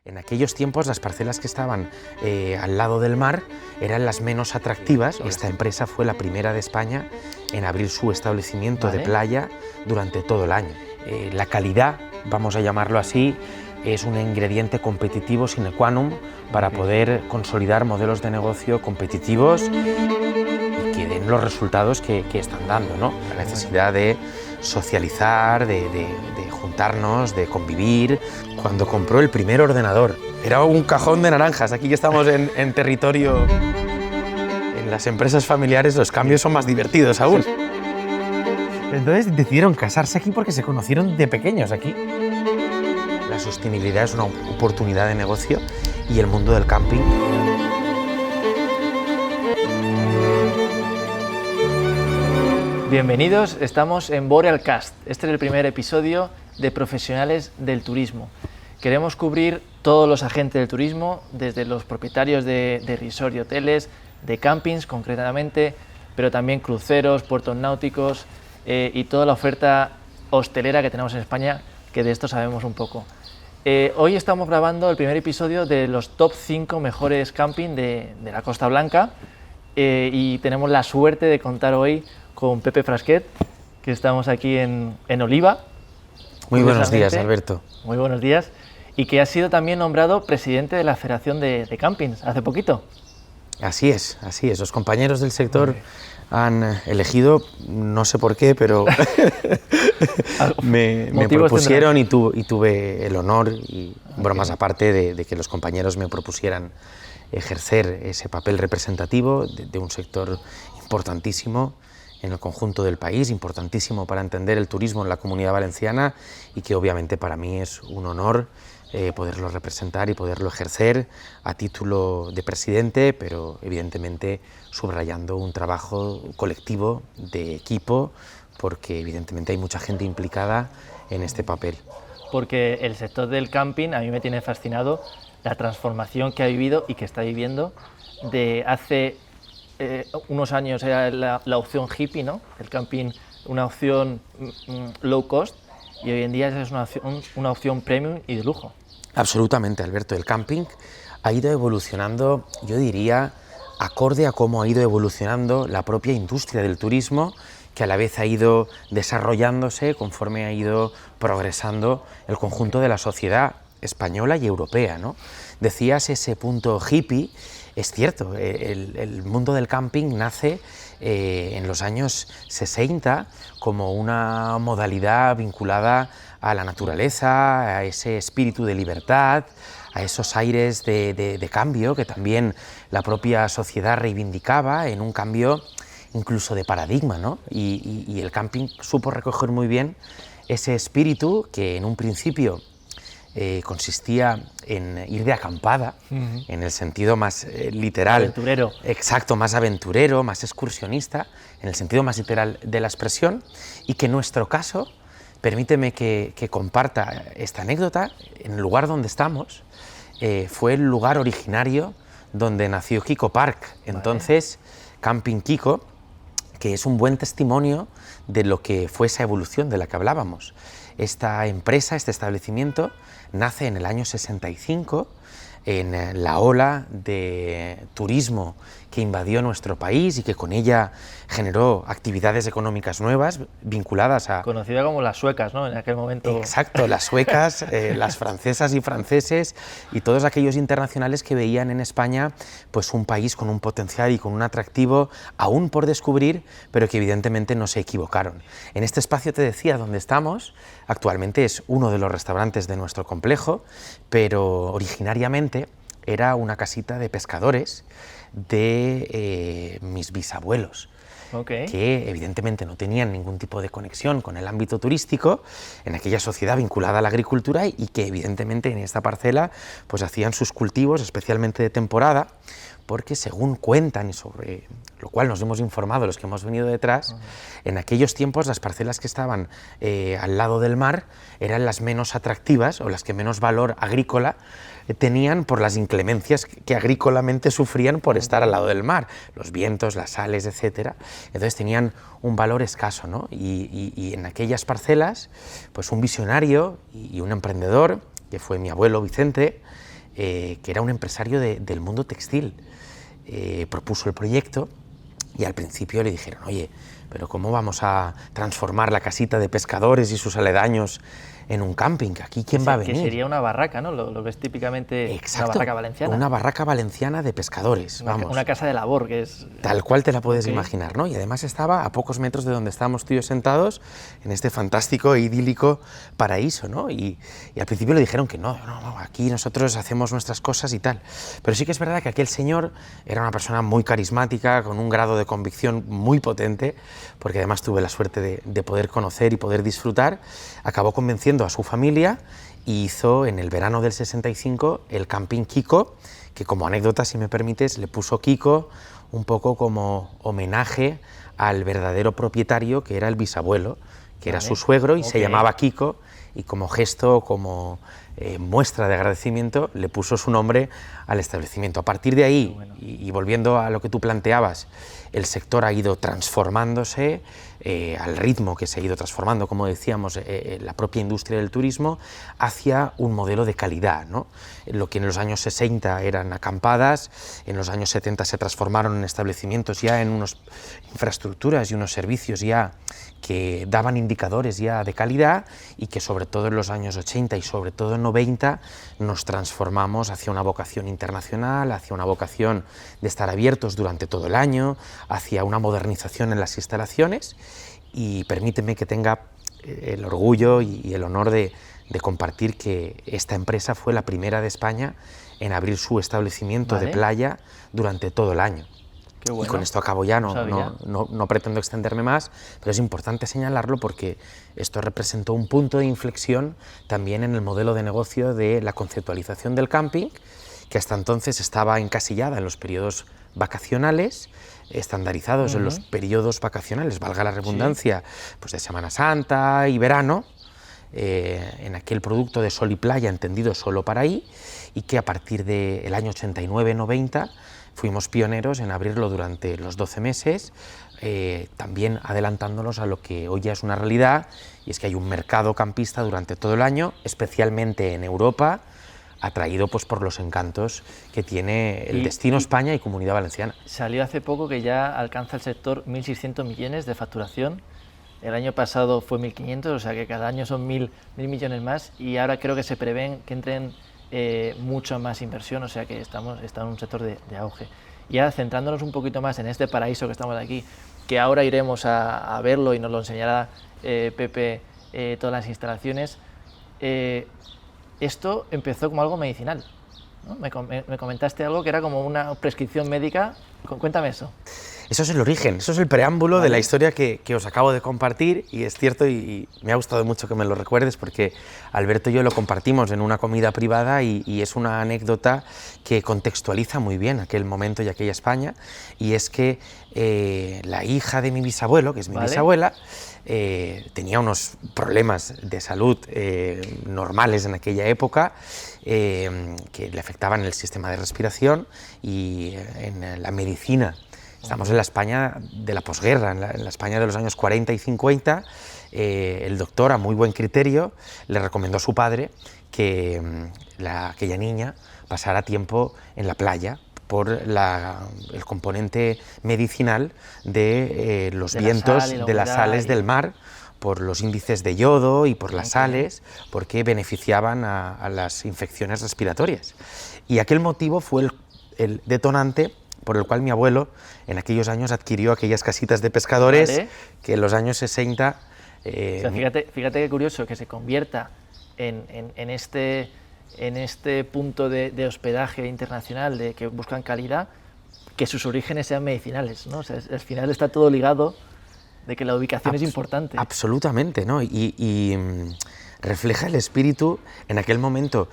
En aquellos tiempos las parcelas que estaban al lado del mar eran las menos atractivas. Esta empresa fue la primera de España en abrir su establecimiento de playa durante todo el año. La calidad, vamos a llamarlo así, es un ingrediente competitivo sine qua non para poder consolidar modelos de negocio competitivos y que den los resultados que están dando, ¿no? La necesidad de socializar, de juntarnos, de convivir. Cuando compró el primer ordenador, era un cajón de naranjas. Aquí que estamos en territorio, en las empresas familiares los cambios son más divertidos aún. Entonces decidieron casarse aquí porque se conocieron de pequeños aquí. La sostenibilidad es una oportunidad de negocio y el mundo del camping. Bienvenidos, estamos en Borealcast. Este es el primer episodio de Profesionales del Turismo. Queremos cubrir todos los agentes del turismo, desde los propietarios de resort y hoteles, de campings concretamente, pero también cruceros, puertos náuticos y toda la oferta hostelera que tenemos en España, que de esto sabemos un poco. Hoy estamos grabando el primer episodio de los top 5 mejores camping de la Costa Blanca y tenemos la suerte de contar hoy con Pepe Frasquet, que estamos aquí en Oliva. Muy buenos días, Alberto. Muy buenos días. Y que ha sido también nombrado presidente de la Federación de Campings hace poquito. Así es, así es. Los compañeros del sector han elegido, no sé por qué, pero me propusieron y tuve el honor, y bromas aparte, de que los compañeros me propusieran ejercer ese papel representativo de un sector importantísimo en el conjunto del país, importantísimo para entender el turismo en la Comunidad Valenciana, y que obviamente para mí es un honor poderlo representar y poderlo ejercer a título de presidente, pero evidentemente subrayando un trabajo colectivo, de equipo, porque evidentemente hay mucha gente implicada en este papel. Porque el sector del camping a mí me tiene fascinado la transformación que ha vivido y que está viviendo de hace unos años era la opción hippie, ¿no? El camping, una opción low cost, y hoy en día es una opción premium y de lujo. Absolutamente, Alberto. El camping ha ido evolucionando, yo diría, acorde a cómo ha ido evolucionando la propia industria del turismo, que a la vez ha ido desarrollándose conforme ha ido progresando el conjunto de la sociedad española y europea, ¿no? Decías ese punto hippie. Es cierto, el mundo del camping nace en los años 60 como una modalidad vinculada a la naturaleza, a ese espíritu de libertad, a esos aires de cambio que también la propia sociedad reivindicaba, en un cambio incluso de paradigma, ¿no? Y el camping supo recoger muy bien ese espíritu que en un principio consistía en ir de acampada, en el sentido más literal. Aventurero. Exacto, más aventurero, más excursionista, en el sentido más literal de la expresión, y que en nuestro caso, permíteme que comparta esta anécdota, en el lugar donde estamos, fue el lugar originario donde nació Kiko Park, entonces Camping Kiko, que es un buen testimonio de lo que fue esa evolución de la que hablábamos. Esta empresa, este establecimiento, nace en el año 65, en la ola de turismo que invadió nuestro país y que con ella generó actividades económicas nuevas vinculadas a... Conocida como las suecas, ¿no? En aquel momento. Exacto, las suecas, las francesas y franceses y todos aquellos internacionales que veían en España pues un país con un potencial y con un atractivo aún por descubrir, pero que evidentemente no se equivocaron. En este espacio, te decía, donde estamos, actualmente es uno de los restaurantes de nuestro complejo, pero originariamente era una casita de pescadores de mis bisabuelos, que evidentemente no tenían ningún tipo de conexión con el ámbito turístico en aquella sociedad vinculada a la agricultura, y que evidentemente en esta parcela pues hacían sus cultivos, especialmente de temporada, porque según cuentan, y sobre lo cual nos hemos informado los que hemos venido detrás, en aquellos tiempos las parcelas que estaban al lado del mar eran las menos atractivas o las que menos valor agrícola tenían por las inclemencias que agrícolamente sufrían por estar al lado del mar, los vientos, las sales, etcétera. Entonces tenían un valor escaso, ¿no? Y en aquellas parcelas, pues un visionario y un emprendedor, que fue mi abuelo Vicente, que era un empresario del mundo textil. Propuso el proyecto y al principio le dijeron, oye, pero ¿cómo vamos a transformar la casita de pescadores y sus aledaños en un camping? ¿Aquí quién va a venir? Que sería una barraca, ¿no? Lo que es típicamente Exacto, una barraca valenciana. Una barraca valenciana de pescadores, vamos. Una casa de labor, que es... Tal cual te la puedes imaginar, ¿no? Y además estaba a pocos metros de donde estábamos tú y yo sentados, en este fantástico e idílico paraíso, ¿no? Y al principio le dijeron que no, aquí nosotros hacemos nuestras cosas y tal. Pero sí que es verdad que aquel señor era una persona muy carismática, con un grado de convicción muy potente, porque además tuve la suerte de poder conocer y poder disfrutar. Acabó convenciendo a su familia y hizo en el verano del 65 el Camping Kiko, que como anécdota, si me permites, le puso Kiko un poco como homenaje al verdadero propietario, que era el bisabuelo, que era su suegro y se llamaba Kiko, y como gesto, como muestra de agradecimiento, le puso su nombre al establecimiento. A partir de ahí, y volviendo a lo que tú planteabas, el sector ha ido transformándose al ritmo que se ha ido transformando, como decíamos, la propia industria del turismo, hacia un modelo de calidad, ¿no? Lo que en los años 60 eran acampadas, en los años 70 se transformaron en establecimientos ya en unas infraestructuras y unos servicios ya que daban indicadores ya de calidad, y que sobre todo en los años 80 y sobre todo en 90 nos transformamos hacia una vocación internacional, hacia una vocación de estar abiertos durante todo el año, hacia una modernización en las instalaciones. Y permíteme que tenga el orgullo y el honor de compartir que esta empresa fue la primera de España en abrir su establecimiento de playa durante todo el año. Qué bueno. Y con esto acabo ya, no pretendo extenderme más, pero es importante señalarlo porque esto representó un punto de inflexión también en el modelo de negocio de la conceptualización del camping, que hasta entonces estaba encasillada en los periodos vacacionales, estandarizados en los periodos vacacionales, valga la redundancia, pues de Semana Santa y verano, en aquel producto de sol y playa entendido solo para ahí, y que a partir del año 89-90 fuimos pioneros en abrirlo durante los 12 meses, también adelantándonos a lo que hoy ya es una realidad, y es que hay un mercado campista durante todo el año, especialmente en Europa, atraído pues por los encantos que tiene el destino España y Comunidad Valenciana. Salió hace poco que ya alcanza el sector 1.600 millones de facturación. El año pasado fue 1.500, o sea que cada año son 1.000 millones más, y ahora creo que se prevén que entren mucho más inversión, o sea que está en un sector de auge. Y ahora, centrándonos un poquito más en este paraíso que estamos aquí, que ahora iremos a verlo y nos lo enseñará Pepe, todas las instalaciones, esto empezó como algo medicinal, ¿no? Me comentaste algo que era como una prescripción médica. Cuéntame eso. Eso es el origen, eso es el preámbulo de la historia que os acabo de compartir, y es cierto, y me ha gustado mucho que me lo recuerdes, porque Alberto y yo lo compartimos en una comida privada, y es una anécdota que contextualiza muy bien aquel momento y aquella España, y es que la hija de mi bisabuelo, que es mi bisabuela, tenía unos problemas de salud normales en aquella época, que le afectaban el sistema de respiración y en la medicina. Estamos en la España de la posguerra, en la España de los años 40 y 50. El doctor, a muy buen criterio, le recomendó a su padre que aquella niña pasara tiempo en la playa por el componente medicinal de los vientos, de las sales del mar, por los índices de yodo y por las sales, porque beneficiaban a las infecciones respiratorias. Y aquel motivo fue el detonante por el cual mi abuelo en aquellos años adquirió aquellas casitas de pescadores que en los años 60... o sea, fíjate qué curioso que se convierta en este punto de hospedaje internacional, de que buscan calidad, que sus orígenes sean medicinales, ¿no? O sea, al final está todo ligado, de que la ubicación es importante. Absolutamente, ¿no? Y refleja el espíritu en aquel momento,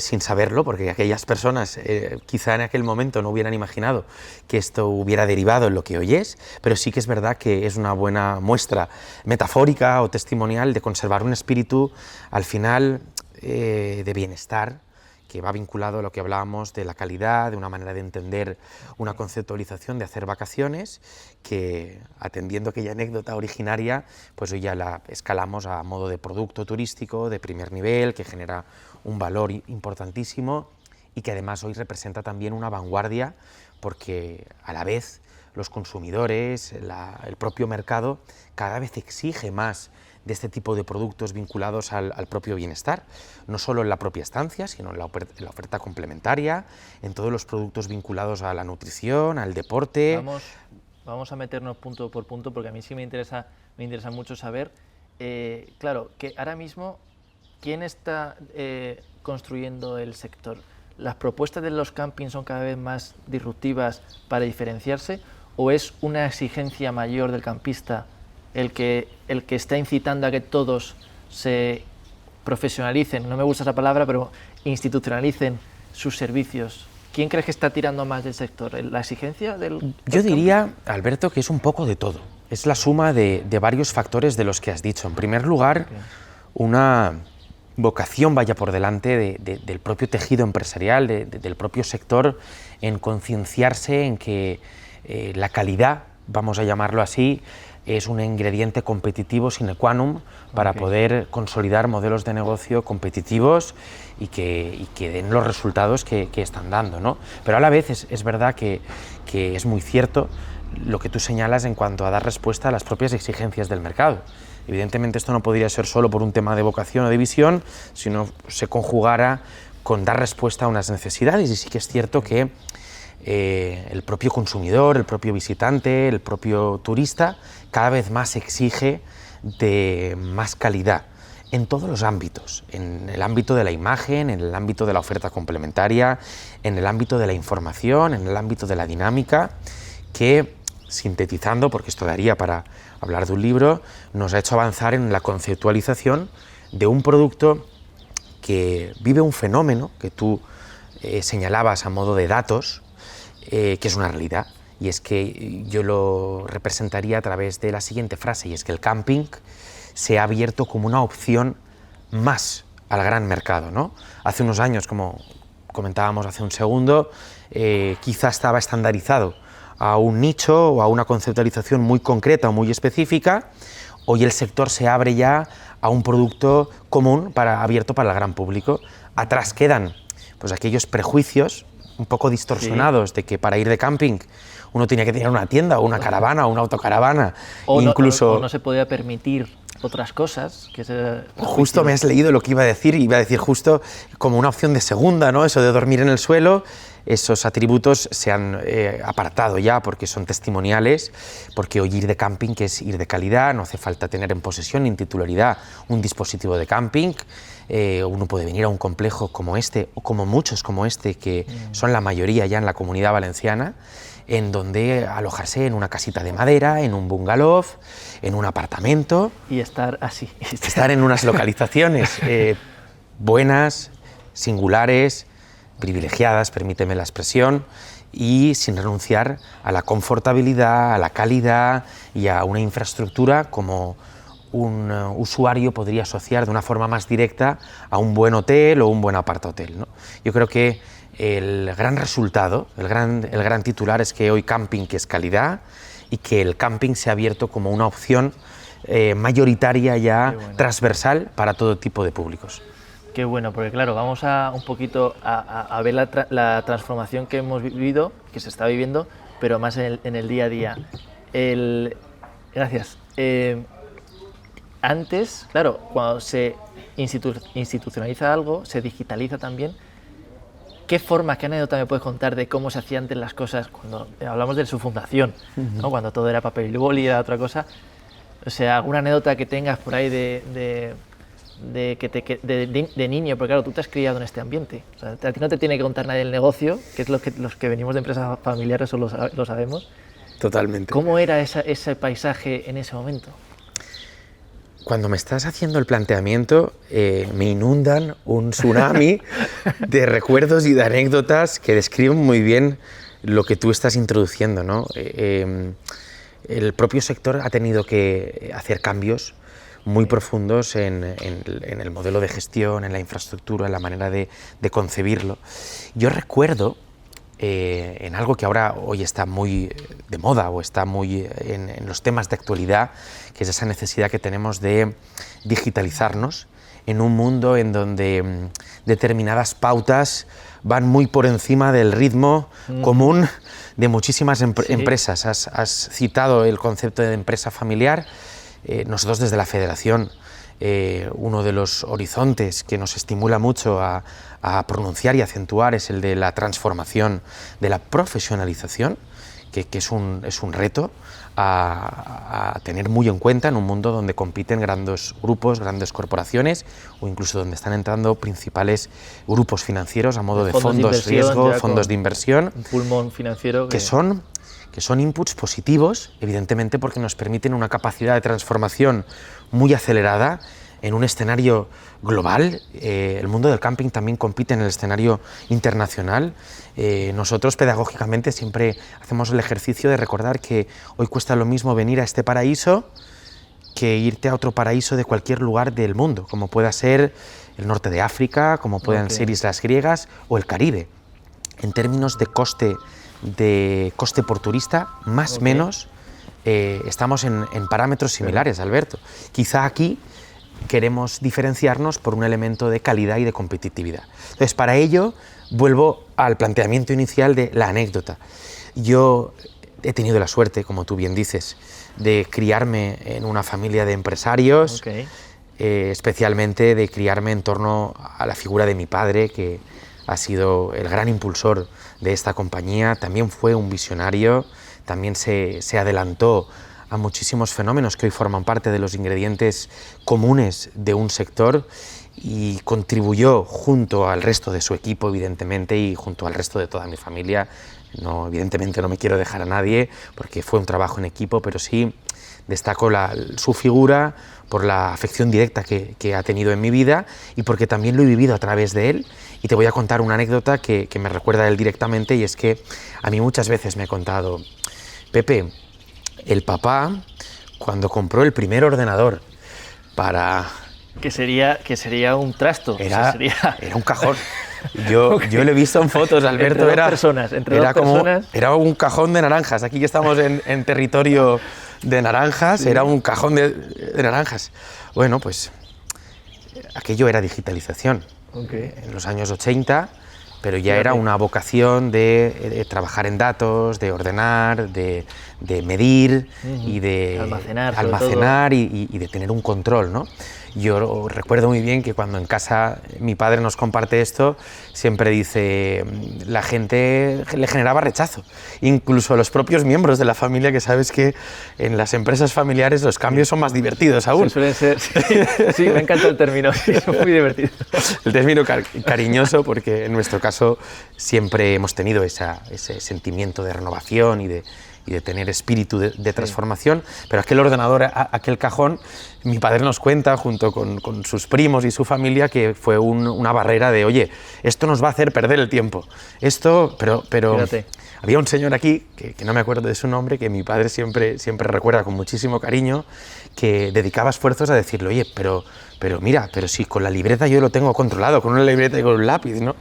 sin saberlo, porque aquellas personas quizá en aquel momento no hubieran imaginado que esto hubiera derivado en lo que hoy es, pero sí que es verdad que es una buena muestra metafórica o testimonial de conservar un espíritu al final de bienestar, que va vinculado a lo que hablábamos de la calidad, de una manera de entender una conceptualización de hacer vacaciones, que atendiendo aquella anécdota originaria, pues hoy ya la escalamos a modo de producto turístico de primer nivel, que genera un valor importantísimo y que además hoy representa también una vanguardia porque a la vez los consumidores, el propio mercado cada vez exige más de este tipo de productos vinculados al propio bienestar, no solo en la propia estancia, sino en la oferta complementaria, en todos los productos vinculados a la nutrición, al deporte. Vamos a meternos punto por punto porque a mí sí me interesa mucho saber, claro, que ahora mismo, ¿quién está construyendo el sector? ¿Las propuestas de los campings son cada vez más disruptivas para diferenciarse o es una exigencia mayor del campista el que está incitando a que todos se profesionalicen, no me gusta esa palabra, pero institucionalicen sus servicios? ¿Quién crees que está tirando más del sector? ¿La exigencia del Yo diría, Alberto, que es un poco de todo. Es la suma de varios factores de los que has dicho. En primer lugar, una vocación vaya por delante del propio tejido empresarial, del propio sector, en concienciarse en que la calidad, vamos a llamarlo así, es un ingrediente competitivo sine qua non para poder consolidar modelos de negocio competitivos y que den los resultados que están dando, ¿no? Pero a la vez es verdad que es muy cierto lo que tú señalas en cuanto a dar respuesta a las propias exigencias del mercado. Evidentemente esto no podría ser solo por un tema de vocación o de visión, sino se conjugara con dar respuesta a unas necesidades, y sí que es cierto que el propio consumidor, el propio visitante, el propio turista cada vez más exige de más calidad en todos los ámbitos, en el ámbito de la imagen, en el ámbito de la oferta complementaria, en el ámbito de la información, en el ámbito de la dinámica, que, sintetizando, porque esto daría para hablar de un libro, nos ha hecho avanzar en la conceptualización de un producto que vive un fenómeno que tú señalabas a modo de datos, que es una realidad, y es que yo lo representaría a través de la siguiente frase, y es que el camping se ha abierto como una opción más al gran mercado, ¿no? Hace unos años, como comentábamos hace un segundo, quizá estaba estandarizado a un nicho o a una conceptualización muy concreta o muy específica. Hoy el sector se abre ya a un producto común abierto para el gran público. Atrás quedan pues aquellos prejuicios un poco distorsionados de que para ir de camping uno tenía que tener una tienda o una caravana o una autocaravana, o incluso no se podía permitir otras cosas. Justo me has leído lo que iba a decir justo como una opción de segunda, ¿no? Eso de dormir en el suelo. Esos atributos se han apartado ya porque son testimoniales, porque hoy ir de camping es ir de calidad, no hace falta tener en posesión ni en titularidad un dispositivo de camping. Uno puede venir a un complejo como este, o como muchos como este, que son la mayoría ya en la Comunidad Valenciana, en donde alojarse en una casita de madera, en un bungalow, en un apartamento. Y estar así. Estar en unas localizaciones buenas, singulares, privilegiadas, permíteme la expresión, y sin renunciar a la confortabilidad, a la calidad y a una infraestructura como un usuario podría asociar de una forma más directa a un buen hotel o un buen apartahotel, ¿no? Yo creo que el gran resultado, el gran titular es que hoy camping es calidad y que el camping se ha abierto como una opción mayoritaria ya transversal para todo tipo de públicos. Qué bueno, porque claro, vamos un poquito a ver la transformación que hemos vivido, que se está viviendo, pero más en el día a día. Gracias. Antes, claro, cuando se institucionaliza algo, se digitaliza también. ¿Qué anécdota me puedes contar de cómo se hacían antes las cosas cuando hablamos de su fundación, ¿no? Cuando todo era papel y boli, era otra cosa? O sea, alguna anécdota que tengas por ahí de niño, porque claro, tú te has criado en este ambiente. O sea, a ti no te tiene que contar nadie el negocio, que es los que venimos de empresas familiares, eso lo sabemos. Totalmente. ¿Cómo era ese paisaje en ese momento? Cuando me estás haciendo el planteamiento, me inundan un tsunami de recuerdos y de anécdotas que describen muy bien lo que tú estás introduciendo, ¿no? El propio sector ha tenido que hacer cambios muy profundos en el modelo de gestión, en la infraestructura, en la manera de concebirlo. Yo recuerdo en algo que ahora hoy está muy de moda o está muy en los temas de actualidad, que es esa necesidad que tenemos de digitalizarnos en un mundo en donde determinadas pautas van muy por encima del ritmo común de muchísimas empresas. Has citado el concepto de empresa familiar. Nosotros desde la Federación, uno de los horizontes que nos estimula mucho a pronunciar y acentuar es el de la transformación, de la profesionalización, que es un reto a tener muy en cuenta en un mundo donde compiten grandes grupos, grandes corporaciones o incluso donde están entrando principales grupos financieros a modo de fondos riesgo, fondos de inversión, un pulmón financiero que son inputs positivos, evidentemente porque nos permiten una capacidad de transformación muy acelerada en un escenario global. El mundo del camping también compite en el escenario internacional. Nosotros pedagógicamente siempre hacemos el ejercicio de recordar que hoy cuesta lo mismo venir a este paraíso que irte a otro paraíso de cualquier lugar del mundo, como pueda ser el norte de África, como puedan ser islas griegas o el Caribe. En términos de coste por turista, más o menos, estamos en parámetros similares, Alberto. Quizá aquí queremos diferenciarnos por un elemento de calidad y de competitividad. Entonces, para ello, vuelvo al planteamiento inicial de la anécdota. Yo he tenido la suerte, como tú bien dices, de criarme en una familia de empresarios, especialmente de criarme en torno a la figura de mi padre, que ha sido el gran impulsor de esta compañía. También fue un visionario, también se adelantó a muchísimos fenómenos que hoy forman parte de los ingredientes comunes de un sector y contribuyó junto al resto de su equipo, evidentemente, y junto al resto de toda mi familia. Evidentemente no me quiero dejar a nadie porque fue un trabajo en equipo, pero sí destaco su figura por la afección directa que ha tenido en mi vida y porque también lo he vivido a través de él. Y te voy a contar una anécdota que me recuerda a él directamente, y es que a mí muchas veces me ha contado: Pepe, el papá, cuando compró el primer ordenador para... Que sería un trasto. Era un cajón. Yo lo he visto en fotos, Alberto. Era un cajón de naranjas. Aquí que estamos en territorio de naranjas, sí. Era un cajón de naranjas. Bueno, pues aquello era digitalización. En los años 80, pero ya era una vocación de trabajar en datos, de ordenar, de medir y de almacenar y de tener un control, ¿no? Yo recuerdo muy bien que cuando en casa mi padre nos comparte esto, siempre dice, la gente le generaba rechazo, incluso a los propios miembros de la familia, que sabes que en las empresas familiares los cambios son más divertidos aún. Suelen ser, sí, me encanta el término, sí, es muy divertido. El término cariñoso, porque en nuestro caso siempre hemos tenido ese sentimiento de renovación y de tener espíritu de transformación, pero aquel ordenador, aquel cajón, mi padre nos cuenta, junto con sus primos y su familia, que fue una barrera de, oye, esto nos va a hacer perder el tiempo. Pero fíjate. Había un señor aquí, que no me acuerdo de su nombre, que mi padre siempre recuerda con muchísimo cariño, que dedicaba esfuerzos a decirle, oye, pero mira, pero si con la libreta yo lo tengo controlado, con una libreta y con un lápiz, ¿no?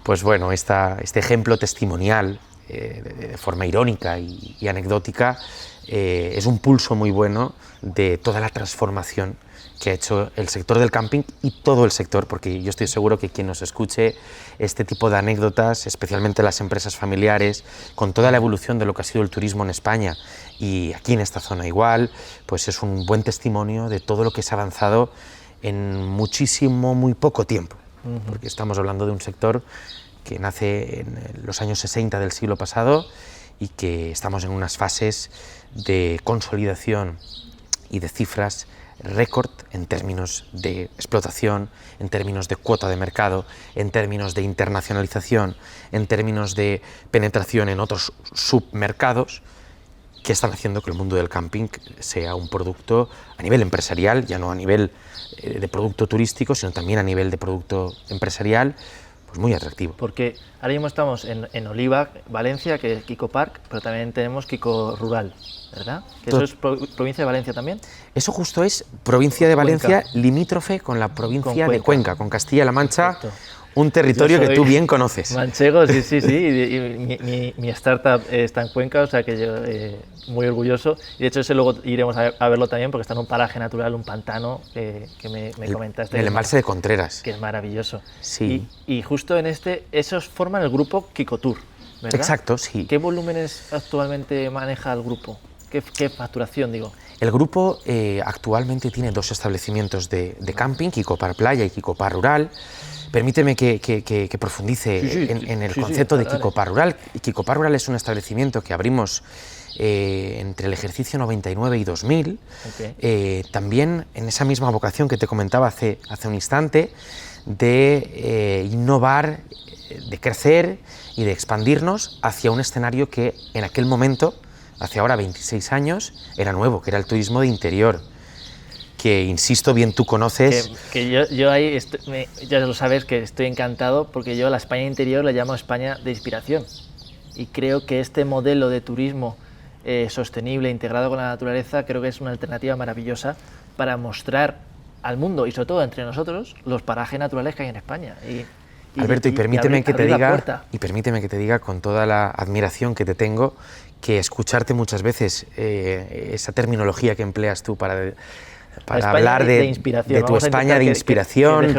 Pues bueno, este ejemplo testimonial, de forma irónica y anecdótica, es un pulso muy bueno de toda la transformación que ha hecho el sector del camping y todo el sector, porque yo estoy seguro que quien nos escuche este tipo de anécdotas, especialmente las empresas familiares, con toda la evolución de lo que ha sido el turismo en España y aquí en esta zona igual, pues es un buen testimonio de todo lo que se ha avanzado en muy poco tiempo, porque estamos hablando de un sector que nace en los años 60 del siglo pasado y que estamos en unas fases de consolidación y de cifras récord en términos de explotación, en términos de cuota de mercado, en términos de internacionalización, en términos de penetración en otros submercados que están haciendo que el mundo del camping sea un producto a nivel empresarial, ya no a nivel de producto turístico, sino también a nivel de producto empresarial, pues muy atractivo. Porque ahora mismo estamos en Oliva, Valencia, que es Kiko Park, pero también tenemos Kiko Rural, ¿verdad? ¿Que eso es provincia de Valencia también? Eso justo es provincia de Valencia, limítrofe con la provincia de Cuenca, con Castilla-La Mancha. Perfecto. Un territorio que tú bien conoces. Manchego, sí, sí, sí. Y mi startup está en Cuenca, o sea que yo muy orgulloso. Y de hecho ese luego iremos a verlo también porque está en un paraje natural, un pantano que me comentaste. El embalse de Contreras. Que es maravilloso. Sí. Y justo en esos forman el grupo Kikotur, ¿verdad? Exacto, sí. ¿Qué volúmenes actualmente maneja el grupo? ¿Qué facturación, digo? El grupo actualmente tiene 2 establecimientos de camping, Kikopar Playa y Kikopar Rural. Permíteme que profundice en el concepto de Kikopar Rural. Kikopar Rural es un establecimiento que abrimos entre el ejercicio 99 y 2000, también en esa misma vocación que te comentaba hace un instante, de innovar, de crecer y de expandirnos hacia un escenario que en aquel momento, hace ahora 26 años, era nuevo, que era el turismo de interior, que, insisto, bien tú conoces. Que yo ahí, ya lo sabes, que estoy encantado, porque yo la España interior la llamo España de inspiración, y creo que este modelo de turismo sostenible, integrado con la naturaleza, creo que es una alternativa maravillosa para mostrar al mundo, y sobre todo entre nosotros, los parajes naturales que hay en España. Alberto, y permíteme que te diga con toda la admiración que te tengo, que escucharte muchas veces esa terminología que empleas tú para hablar de tu España de inspiración,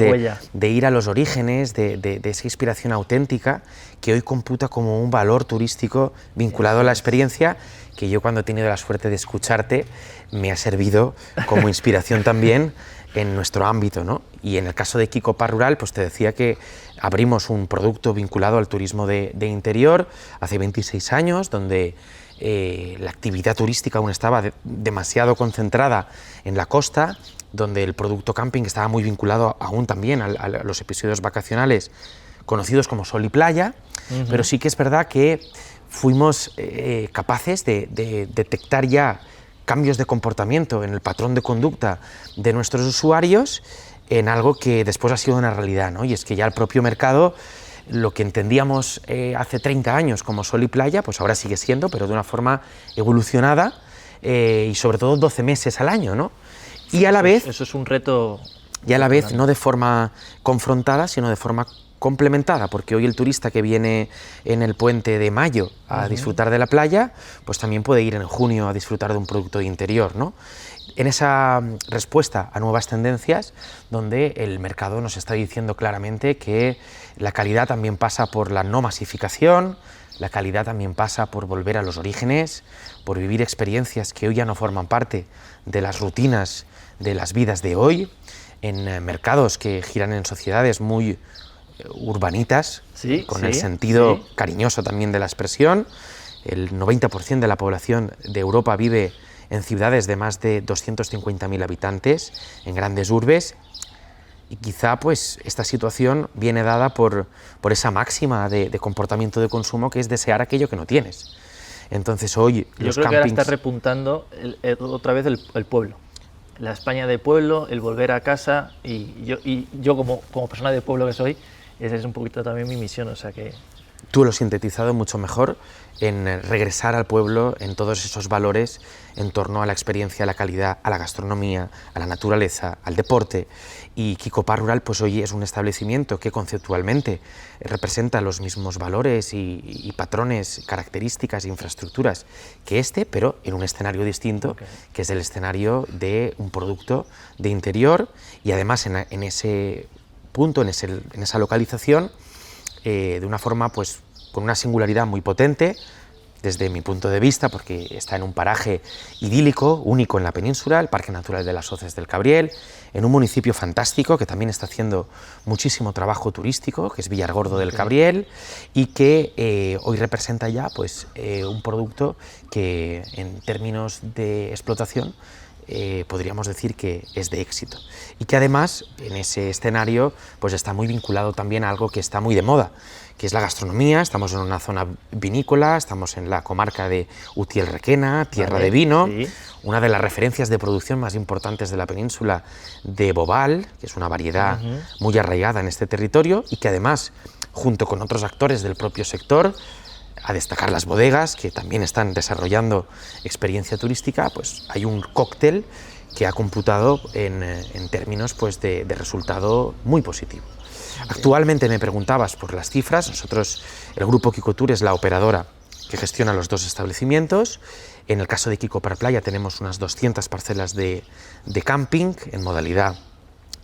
de ir a los orígenes, de esa inspiración auténtica, que hoy computa como un valor turístico vinculado a la experiencia, que yo, cuando he tenido la suerte de escucharte, me ha servido como inspiración también en nuestro ámbito, ¿no? Y en el caso de Kikopar Rural, pues te decía que abrimos un producto vinculado al turismo de interior hace 26 años, donde la actividad turística aún estaba demasiado concentrada en la costa, donde el producto camping estaba muy vinculado aún también a los episodios vacacionales conocidos como sol y playa, pero sí que es verdad que fuimos capaces de detectar ya cambios de comportamiento en el patrón de conducta de nuestros usuarios, en algo que después ha sido una realidad, ¿no? Y es que ya el propio mercado, lo que entendíamos hace 30 años como sol y playa, pues ahora sigue siendo, pero de una forma evolucionada, y sobre todo 12 meses al año, ¿no? Y a la vez... Eso es un reto... Y a la vez no de forma confrontada, sino de forma complementada, porque hoy el turista que viene en el puente de mayo a disfrutar de la playa, pues también puede ir en junio a disfrutar de un producto de interior, ¿no? En esa respuesta a nuevas tendencias, donde el mercado nos está diciendo claramente que la calidad también pasa por la no masificación, la calidad también pasa por volver a los orígenes, por vivir experiencias que hoy ya no forman parte de las rutinas de las vidas de hoy, en mercados que giran en sociedades muy urbanitas, con el sentido cariñoso también de la expresión. El 90% de la población de Europa vive en ciudades de más de 250.000 habitantes, en grandes urbes, y quizá pues esta situación viene dada por esa máxima de comportamiento de consumo, que es desear aquello que no tienes. Entonces hoy yo creo que ahora está repuntando otra vez el pueblo, la España de pueblo, el volver a casa, y yo como persona de pueblo que soy, esa es un poquito también mi misión, o sea que... Tú lo has sintetizado mucho mejor, en regresar al pueblo en todos esos valores en torno a la experiencia, a la calidad, a la gastronomía, a la naturaleza, al deporte. Y Kikopar Rural pues hoy es un establecimiento que conceptualmente representa los mismos valores y patrones, características e infraestructuras que pero en un escenario distinto, que es el escenario de un producto de interior, y además en ese punto, en esa localización, de una forma pues con una singularidad muy potente desde mi punto de vista, porque está en un paraje idílico, único en la península, el Parque Natural de las Hoces del Cabriel, en un municipio fantástico que también está haciendo muchísimo trabajo turístico, que es Villargordo del Cabriel, y que hoy representa ya pues un producto que en términos de explotación podríamos decir que es de éxito, y que además en ese escenario pues está muy vinculado también a algo que está muy de moda, que es la gastronomía. Estamos en una zona vinícola, estamos en la comarca de Utiel-Requena, tierra de vino, una de las referencias de producción más importantes de la península de Bobal, que es una variedad muy arraigada en este territorio, y que además, junto con otros actores del propio sector, a destacar las bodegas, que también están desarrollando experiencia turística, pues hay un cóctel que ha computado en términos pues de resultado muy positivo. Actualmente me preguntabas por las cifras. Nosotros, el grupo Kiko Tour es la operadora que gestiona los 2 establecimientos. En el caso de Kiko Park Playa tenemos unas 200 parcelas de camping en modalidad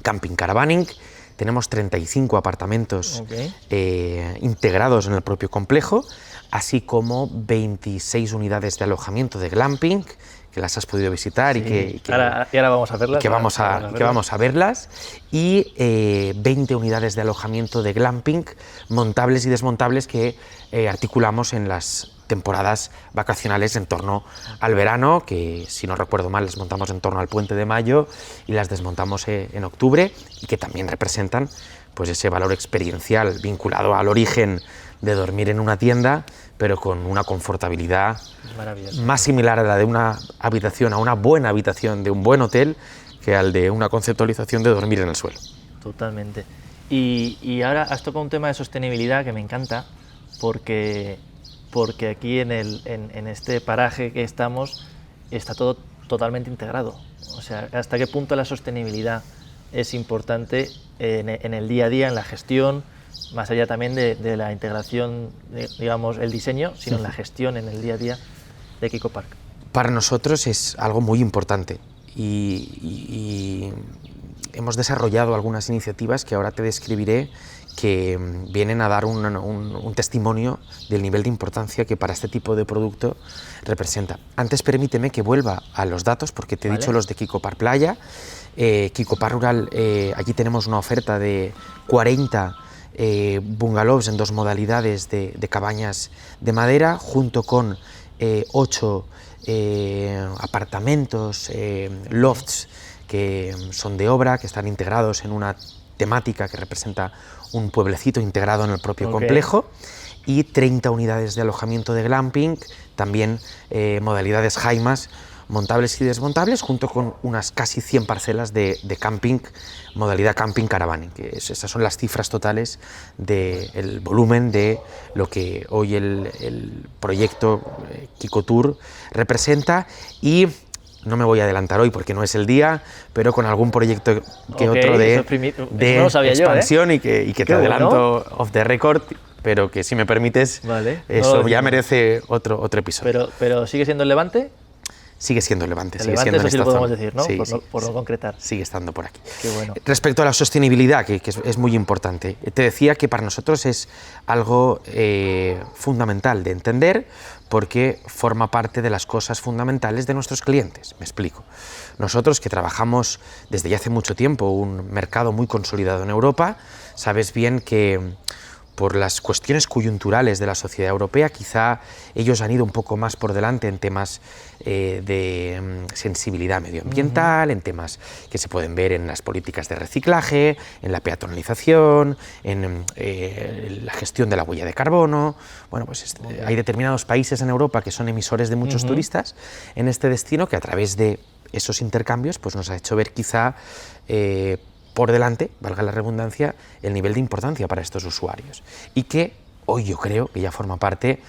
camping caravaning. Tenemos 35 apartamentos integrados en el propio complejo, así como 26 unidades de alojamiento de glamping, que las has podido visitar y ahora vamos a verlas. Que vamos a verlas, y 20 unidades de alojamiento de glamping montables y desmontables que articulamos en las temporadas vacacionales en torno al verano, que si no recuerdo mal las montamos en torno al puente de mayo y las desmontamos en octubre, y que también representan pues ese valor experiencial vinculado al origen de dormir en una tienda, pero con una confortabilidad más similar a la de una habitación, a una buena habitación de un buen hotel, que al de una conceptualización de dormir en el suelo. Totalmente. Y ahora has tocado un tema de sostenibilidad que me encanta, porque aquí en este paraje que estamos está todo totalmente integrado. O sea, ¿hasta qué punto la sostenibilidad es importante en el día a día, en la gestión, más allá también de la integración, digamos, el diseño, sino en la gestión, en el día a día de Kiko Park? Para nosotros es algo muy importante y hemos desarrollado algunas iniciativas que ahora te describiré, que vienen a dar un testimonio del nivel de importancia que para este tipo de producto representa. Antes permíteme que vuelva a los datos, porque te he dicho los de Kiko Park Playa. Kiko Park Rural, aquí tenemos una oferta de 40 bungalows en 2 modalidades de cabañas de madera, junto con 8 apartamentos, lofts, que son de obra, que están integrados en una temática que representa un pueblecito integrado en el propio complejo, y 30 unidades de alojamiento de glamping, también modalidades jaimas, montables y desmontables, junto con unas casi 100 parcelas de camping, modalidad camping caravaning, que esas son las cifras totales del volumen de lo que hoy el proyecto Kiko Tour representa. Y no me voy a adelantar hoy porque no es el día, pero con algún proyecto que otro de expansión, y que te adelanto off the record, pero que si me permites, eso ya merece otro episodio. Pero ¿sigue siendo el Levante? Sigue siendo el Levante, sigue siendo en esta zona. Eso sí lo podemos decir, ¿no? Sí, por no concretar. Sigue estando por aquí. Qué bueno. Respecto a la sostenibilidad, que es muy importante, te decía que para nosotros es algo fundamental de entender, porque forma parte de las cosas fundamentales de nuestros clientes. Me explico. Nosotros, que trabajamos desde ya hace mucho tiempo un mercado muy consolidado en Europa, sabes bien que por las cuestiones coyunturales de la sociedad europea, quizá ellos han ido un poco más por delante en temas de sensibilidad medioambiental, en temas que se pueden ver en las políticas de reciclaje, en la peatonalización, en la gestión de la huella de carbono. Bueno, pues hay determinados países en Europa que son emisores de muchos turistas en este destino, que a través de esos intercambios pues nos ha hecho ver quizá por delante, valga la redundancia, el nivel de importancia para estos usuarios, y que hoy yo creo que ya forma parte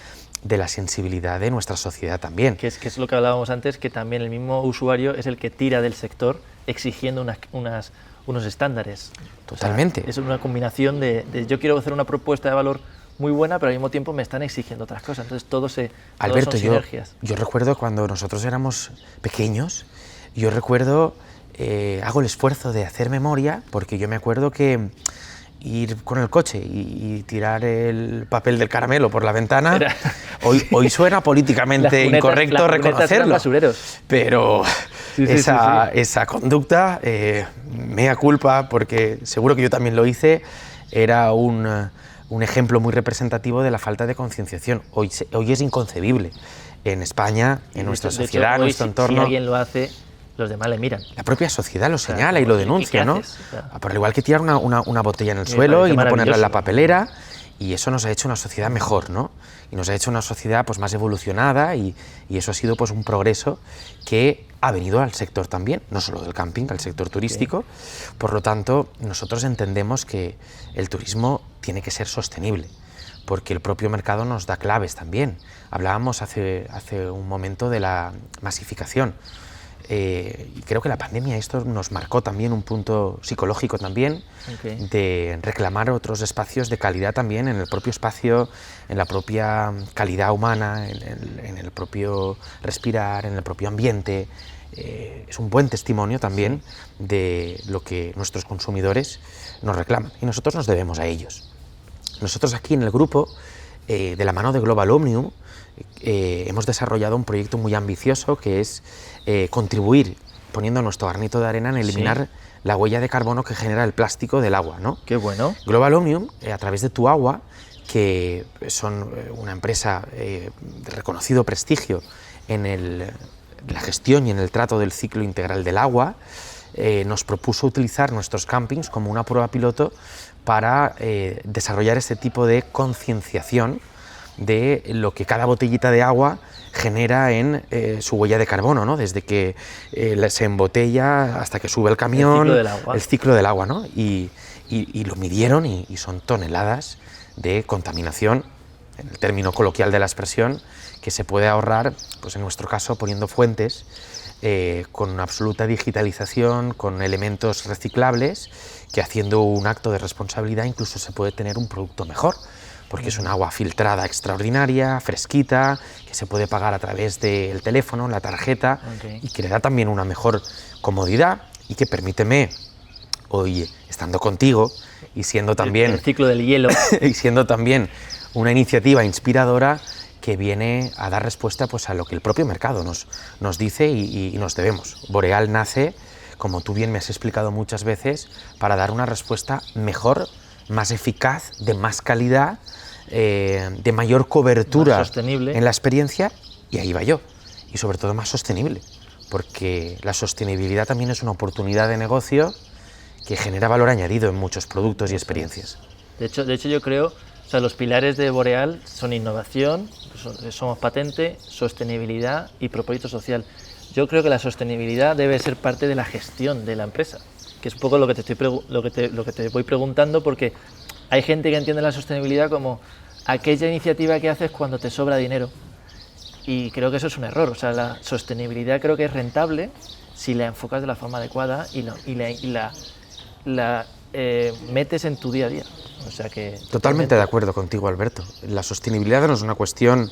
de la sensibilidad de nuestra sociedad también. Que es lo que hablábamos antes, que también el mismo usuario es el que tira del sector exigiendo unos estándares. Totalmente. O sea, es una combinación de yo quiero hacer una propuesta de valor muy buena, pero al mismo tiempo me están exigiendo otras cosas, entonces Alberto, son sinergias. Yo recuerdo cuando nosotros éramos pequeños, yo recuerdo... hago el esfuerzo de hacer memoria, porque yo me acuerdo que ir con el coche y tirar el papel del caramelo por la ventana, hoy suena políticamente incorrecto reconocerlo, pero esa conducta, mea culpa, porque seguro que yo también lo hice, era un ejemplo muy representativo de la falta de concienciación. Hoy es inconcebible en España, en nuestra sociedad, en nuestro entorno. Si alguien lo hace, los demás le miran. La propia sociedad lo señala y lo denuncia, ¿no? Por igual que tirar una botella en el suelo y no ponerla en la papelera, y eso nos ha hecho una sociedad mejor, ¿no? Y nos ha hecho una sociedad pues más evolucionada, y eso ha sido pues un progreso que ha venido al sector también, no solo del camping, al sector turístico. Por lo tanto, nosotros entendemos que el turismo tiene que ser sostenible, porque el propio mercado nos da claves también. Hablábamos hace un momento de la masificación. y creo que la pandemia esto nos marcó también un punto psicológico también, de reclamar otros espacios de calidad también en el propio espacio, en la propia calidad humana, en el propio respirar, en el propio ambiente. Es un buen testimonio también de lo que nuestros consumidores nos reclaman y nosotros nos debemos a ellos. Nosotros aquí en el grupo, de la mano de Global Omnium, hemos desarrollado un proyecto muy ambicioso que es contribuir, poniendo nuestro granito de arena en eliminar la huella de carbono que genera el plástico del agua, ¿no? Qué bueno. Global Omnium, a través de Tu Agua, que son una empresa de reconocido prestigio en la gestión y en el trato del ciclo integral del agua, nos propuso utilizar nuestros campings como una prueba piloto para desarrollar este tipo de concienciación de lo que cada botellita de agua genera en su huella de carbono, ¿no? Desde que se embotella hasta que sube el camión, el ciclo del agua, ¿no? Y lo midieron y son toneladas de contaminación, en el término coloquial de la expresión, que se puede ahorrar, pues en nuestro caso, poniendo fuentes con absoluta digitalización, con elementos reciclables, que haciendo un acto de responsabilidad incluso se puede tener un producto mejor, porque es un agua filtrada extraordinaria, fresquita, que se puede pagar a través del teléfono, la tarjeta, y que le da también una mejor comodidad y que permíteme, hoy estando contigo y siendo también el ciclo del hielo y siendo también una iniciativa inspiradora que viene a dar respuesta pues, a lo que el propio mercado nos dice y nos debemos. Boreal nace, como tú bien me has explicado muchas veces, para dar una respuesta mejor, más eficaz, de más calidad, de mayor cobertura en la experiencia, y ahí va yo, y sobre todo más sostenible, porque la sostenibilidad también es una oportunidad de negocio que genera valor añadido en muchos productos y experiencias. De hecho yo creo, o sea, los pilares de Boreal son innovación, somos patente, sostenibilidad y propósito social. Yo creo que la sostenibilidad debe ser parte de la gestión de la empresa, que es un poco lo que te voy preguntando, porque hay gente que entiende la sostenibilidad como aquella iniciativa que haces cuando te sobra dinero, y creo que eso es un error. O sea, la sostenibilidad creo que es rentable si la enfocas de la forma adecuada y la metes en tu día a día. O sea que totalmente de acuerdo contigo, Alberto. La sostenibilidad no es una cuestión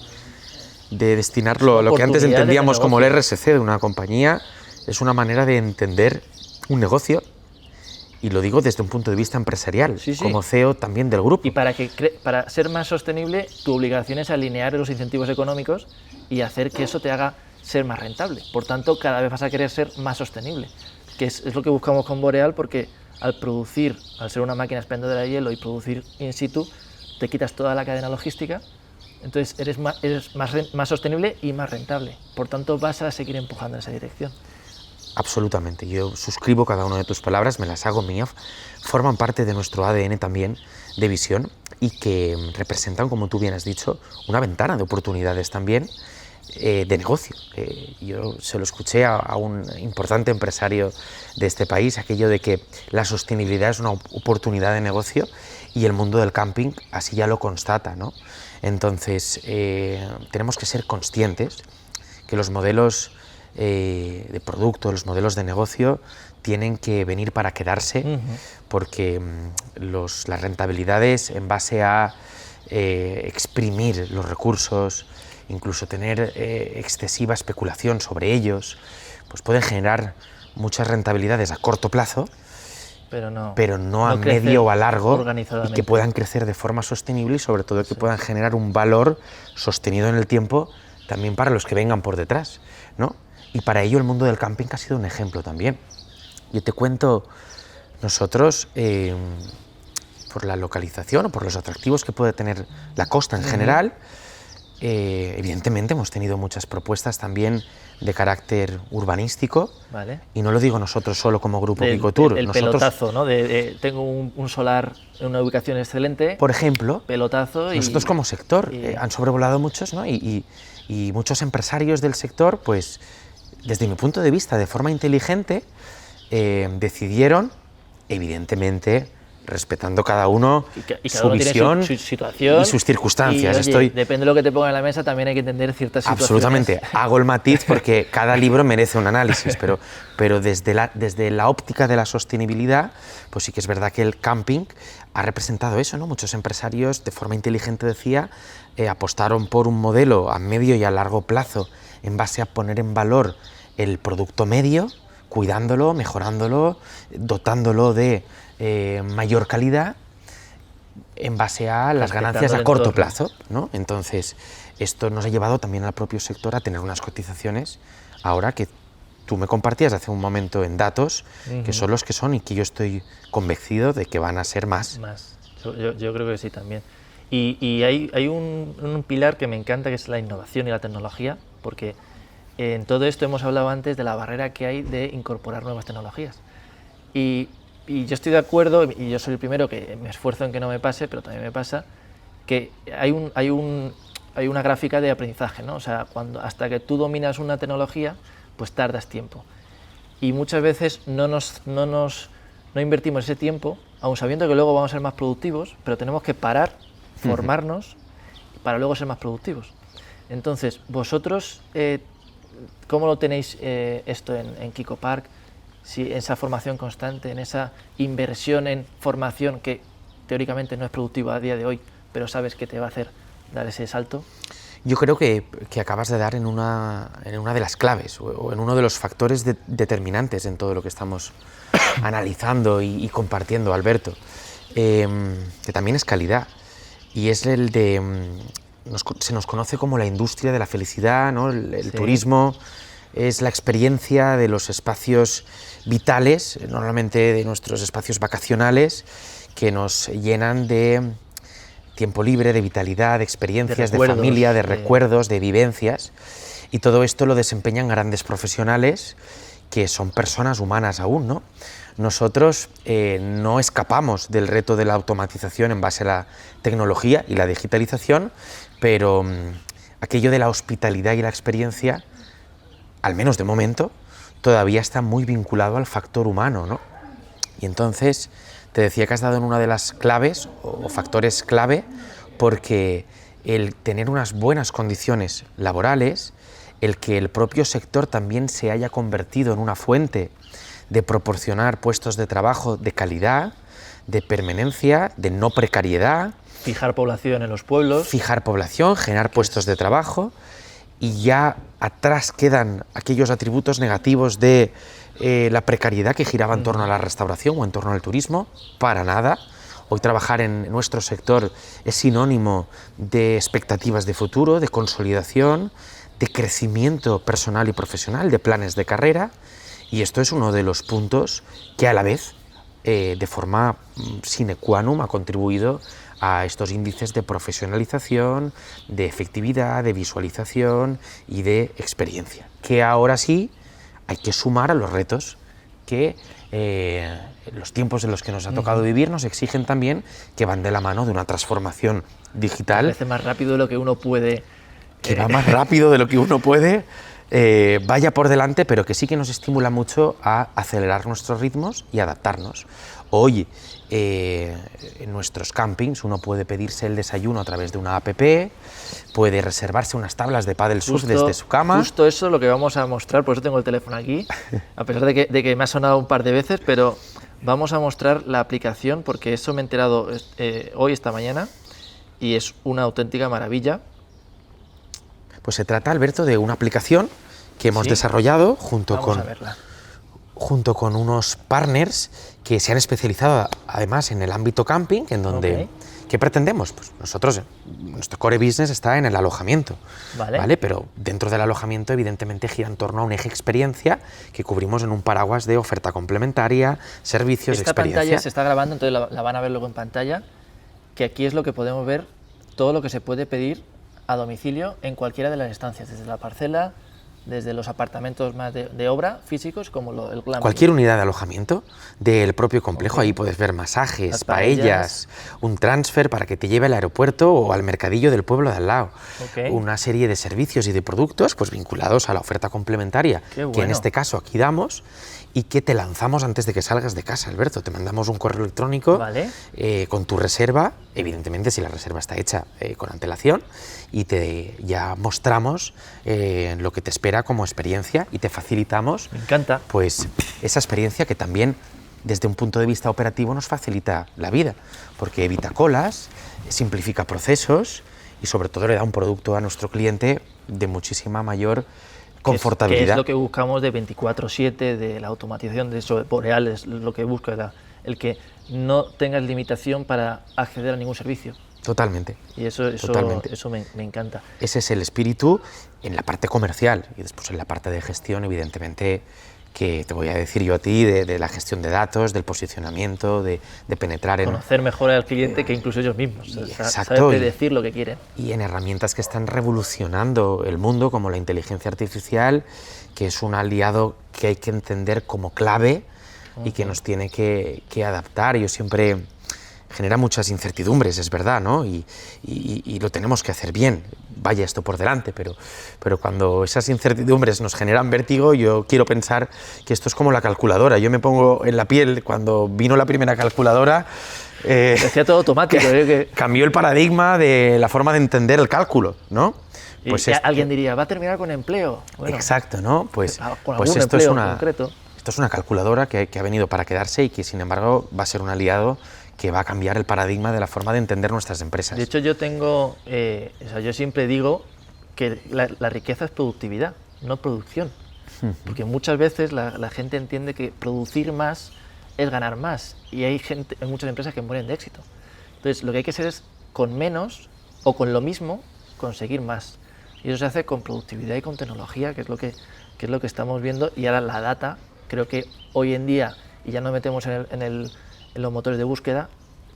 de destinarlo a lo que antes entendíamos como el RSC de una compañía, es una manera de entender un negocio, y lo digo desde un punto de vista empresarial, como CEO también del grupo. Y para ser más sostenible, tu obligación es alinear los incentivos económicos y hacer que eso te haga ser más rentable. Por tanto, cada vez vas a querer ser más sostenible, que es lo que buscamos con Boreal, porque al ser una máquina expendedora de hielo y producir in situ, te quitas toda la cadena logística, entonces eres más sostenible y más rentable. Por tanto, vas a seguir empujando en esa dirección. Absolutamente, yo suscribo cada una de tus palabras, me las hago mías, forman parte de nuestro ADN también de visión y que representan, como tú bien has dicho, una ventana de oportunidades también de negocio. Yo se lo escuché a un importante empresario de este país, aquello de que la sostenibilidad es una oportunidad de negocio, y el mundo del camping así ya lo constata, ¿no? Entonces, tenemos que ser conscientes que los modelos de producto, los modelos de negocio tienen que venir para quedarse, porque las rentabilidades en base a exprimir los recursos, incluso tener excesiva especulación sobre ellos, pues pueden generar muchas rentabilidades a corto plazo, pero no a medio o a largo, y que puedan crecer de forma sostenible y sobre todo que puedan generar un valor sostenido en el tiempo también para los que vengan por detrás, ¿no? Y para ello el mundo del camping ha sido un ejemplo también. Yo te cuento, nosotros, por la localización o por los atractivos que puede tener la costa en general, evidentemente hemos tenido muchas propuestas también de carácter urbanístico, y no lo digo nosotros solo como grupo Picotour. El pelotazo, ¿no? Tengo un solar en una ubicación excelente, por ejemplo, pelotazo. Nosotros como sector han sobrevolado muchos, ¿no? y muchos empresarios del sector, pues desde mi punto de vista, de forma inteligente, decidieron, evidentemente, respetando cada uno Y cada su uno tiene visión su situación y sus circunstancias. y, oye, depende de lo que te ponga en la mesa, también hay que entender ciertas situaciones. Absolutamente, hago el matiz porque cada libro merece un análisis, pero desde la óptica de la sostenibilidad, pues sí que es verdad que el camping ha representado eso, ¿no? Muchos empresarios, de forma inteligente decía, apostaron por un modelo a medio y a largo plazo en base a poner en valor el producto medio, cuidándolo, mejorándolo, dotándolo de mayor calidad, en base a las ganancias a corto plazo, ¿no? Entonces, esto nos ha llevado también al propio sector a tener unas cotizaciones ahora que tú me compartías hace un momento en datos, que son los que son y que yo estoy convencido de que van a ser más. Yo creo que sí también. Y hay un pilar que me encanta, que es la innovación y la tecnología, porque en todo esto hemos hablado antes de la barrera que hay de incorporar nuevas tecnologías. Y yo estoy de acuerdo, y yo soy el primero que me esfuerzo en que no me pase, pero también me pasa, que hay una gráfica de aprendizaje, ¿no? O sea, hasta que tú dominas una tecnología, pues tardas tiempo. Y muchas veces no invertimos ese tiempo, aun sabiendo que luego vamos a ser más productivos, pero tenemos que parar, formarnos, para luego ser más productivos. Entonces, vosotros, ¿cómo lo tenéis esto en Kiko Park? Si esa formación constante, en esa inversión en formación que teóricamente no es productiva a día de hoy, pero sabes que te va a hacer dar ese salto. Yo creo que acabas de dar en una de las claves o en uno de los factores determinantes en todo lo que estamos analizando y compartiendo, Alberto, que también es calidad, y es el de... se nos conoce como la industria de la felicidad, ¿no? El turismo es la experiencia de los espacios vitales, normalmente de nuestros espacios vacacionales, que nos llenan de tiempo libre, de vitalidad, de experiencias, de familia, de recuerdos, de vivencias, y todo esto lo desempeñan grandes profesionales que son personas humanas aún, ¿no? Nosotros no escapamos del reto de la automatización en base a la tecnología y la digitalización, pero aquello de la hospitalidad y la experiencia, al menos de momento, todavía está muy vinculado al factor humano, ¿no? Y entonces te decía que has dado en una de las claves o factores clave, porque el tener unas buenas condiciones laborales, el que el propio sector también se haya convertido en una fuente de proporcionar puestos de trabajo de calidad, de permanencia, de no precariedad. Fijar población en los pueblos. Fijar población, generar puestos de trabajo, y ya atrás quedan aquellos atributos negativos de la precariedad que giraba en torno a la restauración o en torno al turismo. Para nada. Hoy trabajar en nuestro sector es sinónimo de expectativas de futuro, de consolidación, de crecimiento personal y profesional, de planes de carrera, y esto es uno de los puntos que a la vez, de forma sine qua non, ha contribuido a estos índices de profesionalización, de efectividad, de visualización y de experiencia, que ahora sí hay que sumar a los retos que los tiempos en los que nos ha tocado vivir nos exigen también, que van de la mano de una transformación digital. A veces más rápido de lo que uno puede. Que va más rápido de lo que uno puede, vaya por delante, pero que sí que nos estimula mucho a acelerar nuestros ritmos y adaptarnos. Hoy, en nuestros campings, uno puede pedirse el desayuno a través de una app, puede reservarse unas tablas de pádel surf desde su cama. Justo eso es lo que vamos a mostrar, por eso tengo el teléfono aquí, a pesar de que me ha sonado un par de veces, pero vamos a mostrar la aplicación, porque eso me he enterado hoy, esta mañana, y es una auténtica maravilla. Pues se trata, Alberto, de una aplicación que hemos desarrollado junto con unos partners que se han especializado además en el ámbito camping, en donde... ¿Qué pretendemos? Pues nosotros, nuestro core business está en el alojamiento, ¿vale? Pero dentro del alojamiento evidentemente gira en torno a un eje experiencia que cubrimos en un paraguas de oferta complementaria, servicios, experiencia. Esta pantalla se está grabando, entonces la van a ver luego en pantalla, que aquí es lo que podemos ver, todo lo que se puede pedir a domicilio en cualquiera de las estancias, desde la parcela desde los apartamentos más de obra físicos como el glamping. Cualquier unidad de alojamiento del propio complejo, ahí puedes ver masajes, Las paellas, un transfer para que te lleve al aeropuerto o al mercadillo del pueblo de al lado. Una serie de servicios y de productos pues vinculados a la oferta complementaria, Qué bueno. que en este caso aquí damos y que te lanzamos antes de que salgas de casa, Alberto. Te mandamos un correo electrónico con tu reserva, evidentemente si la reserva está hecha con antelación, y ya mostramos lo que te espera como experiencia y te facilitamos. Me encanta. Pues esa experiencia que también desde un punto de vista operativo nos facilita la vida, porque evita colas, simplifica procesos y sobre todo le da un producto a nuestro cliente de muchísima mayor confortabilidad. Que es lo que buscamos de 24/7, de la automatización, de eso, Boreal es lo que busca, el que no tengas limitación para acceder a ningún servicio. Totalmente. Y eso me encanta. Ese es el espíritu en la parte comercial y después en la parte de gestión, evidentemente, que te voy a decir yo a ti, de la gestión de datos, del posicionamiento, de penetrar en... Conocer mejor al cliente que incluso ellos mismos, exacto, saber decir lo que quieren. Y en herramientas que están revolucionando el mundo, como la inteligencia artificial, que es un aliado que hay que entender como clave y que nos tiene que adaptar. Yo siempre... genera muchas incertidumbres, es verdad, ¿no? Y lo tenemos que hacer bien, vaya esto por delante, pero cuando esas incertidumbres nos generan vértigo, yo quiero pensar que esto es como la calculadora. Yo me pongo en la piel cuando vino la primera calculadora. Hacía todo automático. Cambió el paradigma de la forma de entender el cálculo, ¿no? Pues alguien diría, va a terminar con empleo. Bueno, exacto, ¿no? Pues esto es una calculadora que ha venido para quedarse y que, sin embargo, va a ser un aliado que va a cambiar el paradigma de la forma de entender nuestras empresas. De hecho, yo siempre digo que la riqueza es productividad, no producción. Porque muchas veces la gente entiende que producir más es ganar más. Y hay muchas empresas que mueren de éxito. Entonces, lo que hay que hacer es, con menos o con lo mismo, conseguir más. Y eso se hace con productividad y con tecnología, que es lo que estamos viendo. Y ahora la data, creo que hoy en día, y ya nos metemos en los motores de búsqueda,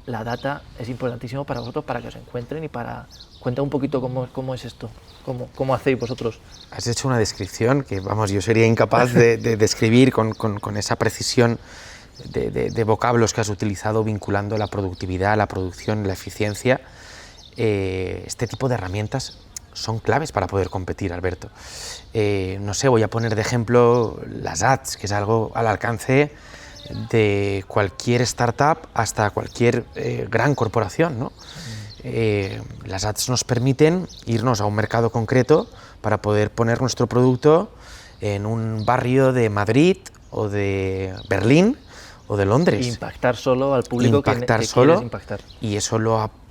la data es importantísimo para vosotros, para que os encuentren y para... Cuenta un poquito cómo es esto, cómo hacéis vosotros. Has hecho una descripción que, vamos, yo sería incapaz de describir con esa precisión de vocablos que has utilizado vinculando la productividad, la producción, la eficiencia. Este tipo de herramientas son claves para poder competir, Alberto. No sé, voy a poner de ejemplo las ads, que es algo al alcance de cualquier startup hasta cualquier gran corporación, ¿no? Las ads nos permiten irnos a un mercado concreto para poder poner nuestro producto en un barrio de Madrid o de Berlín o de Londres. Impactar solo al público que quieres impactar. Y eso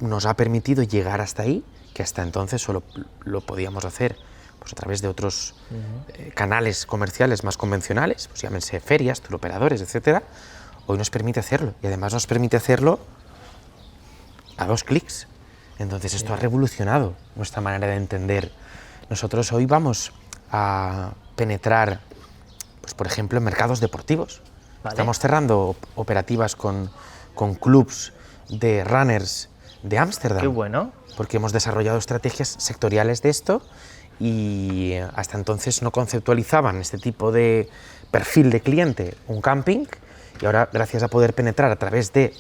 nos ha permitido llegar hasta ahí, que hasta entonces solo lo podíamos hacer pues a través de otros canales comerciales más convencionales, pues llámense ferias, turoperadores, etcétera. Hoy nos permite hacerlo, y además nos permite hacerlo a 2 clics. Entonces esto ha revolucionado nuestra manera de entender. Nosotros hoy vamos a penetrar, pues por ejemplo, en mercados deportivos. Estamos cerrando operativas con clubs de runners de Ámsterdam. Qué bueno. Porque hemos desarrollado estrategias sectoriales de esto, y hasta entonces no conceptualizaban este tipo de perfil de cliente, un camping, y ahora, gracias a poder penetrar a través del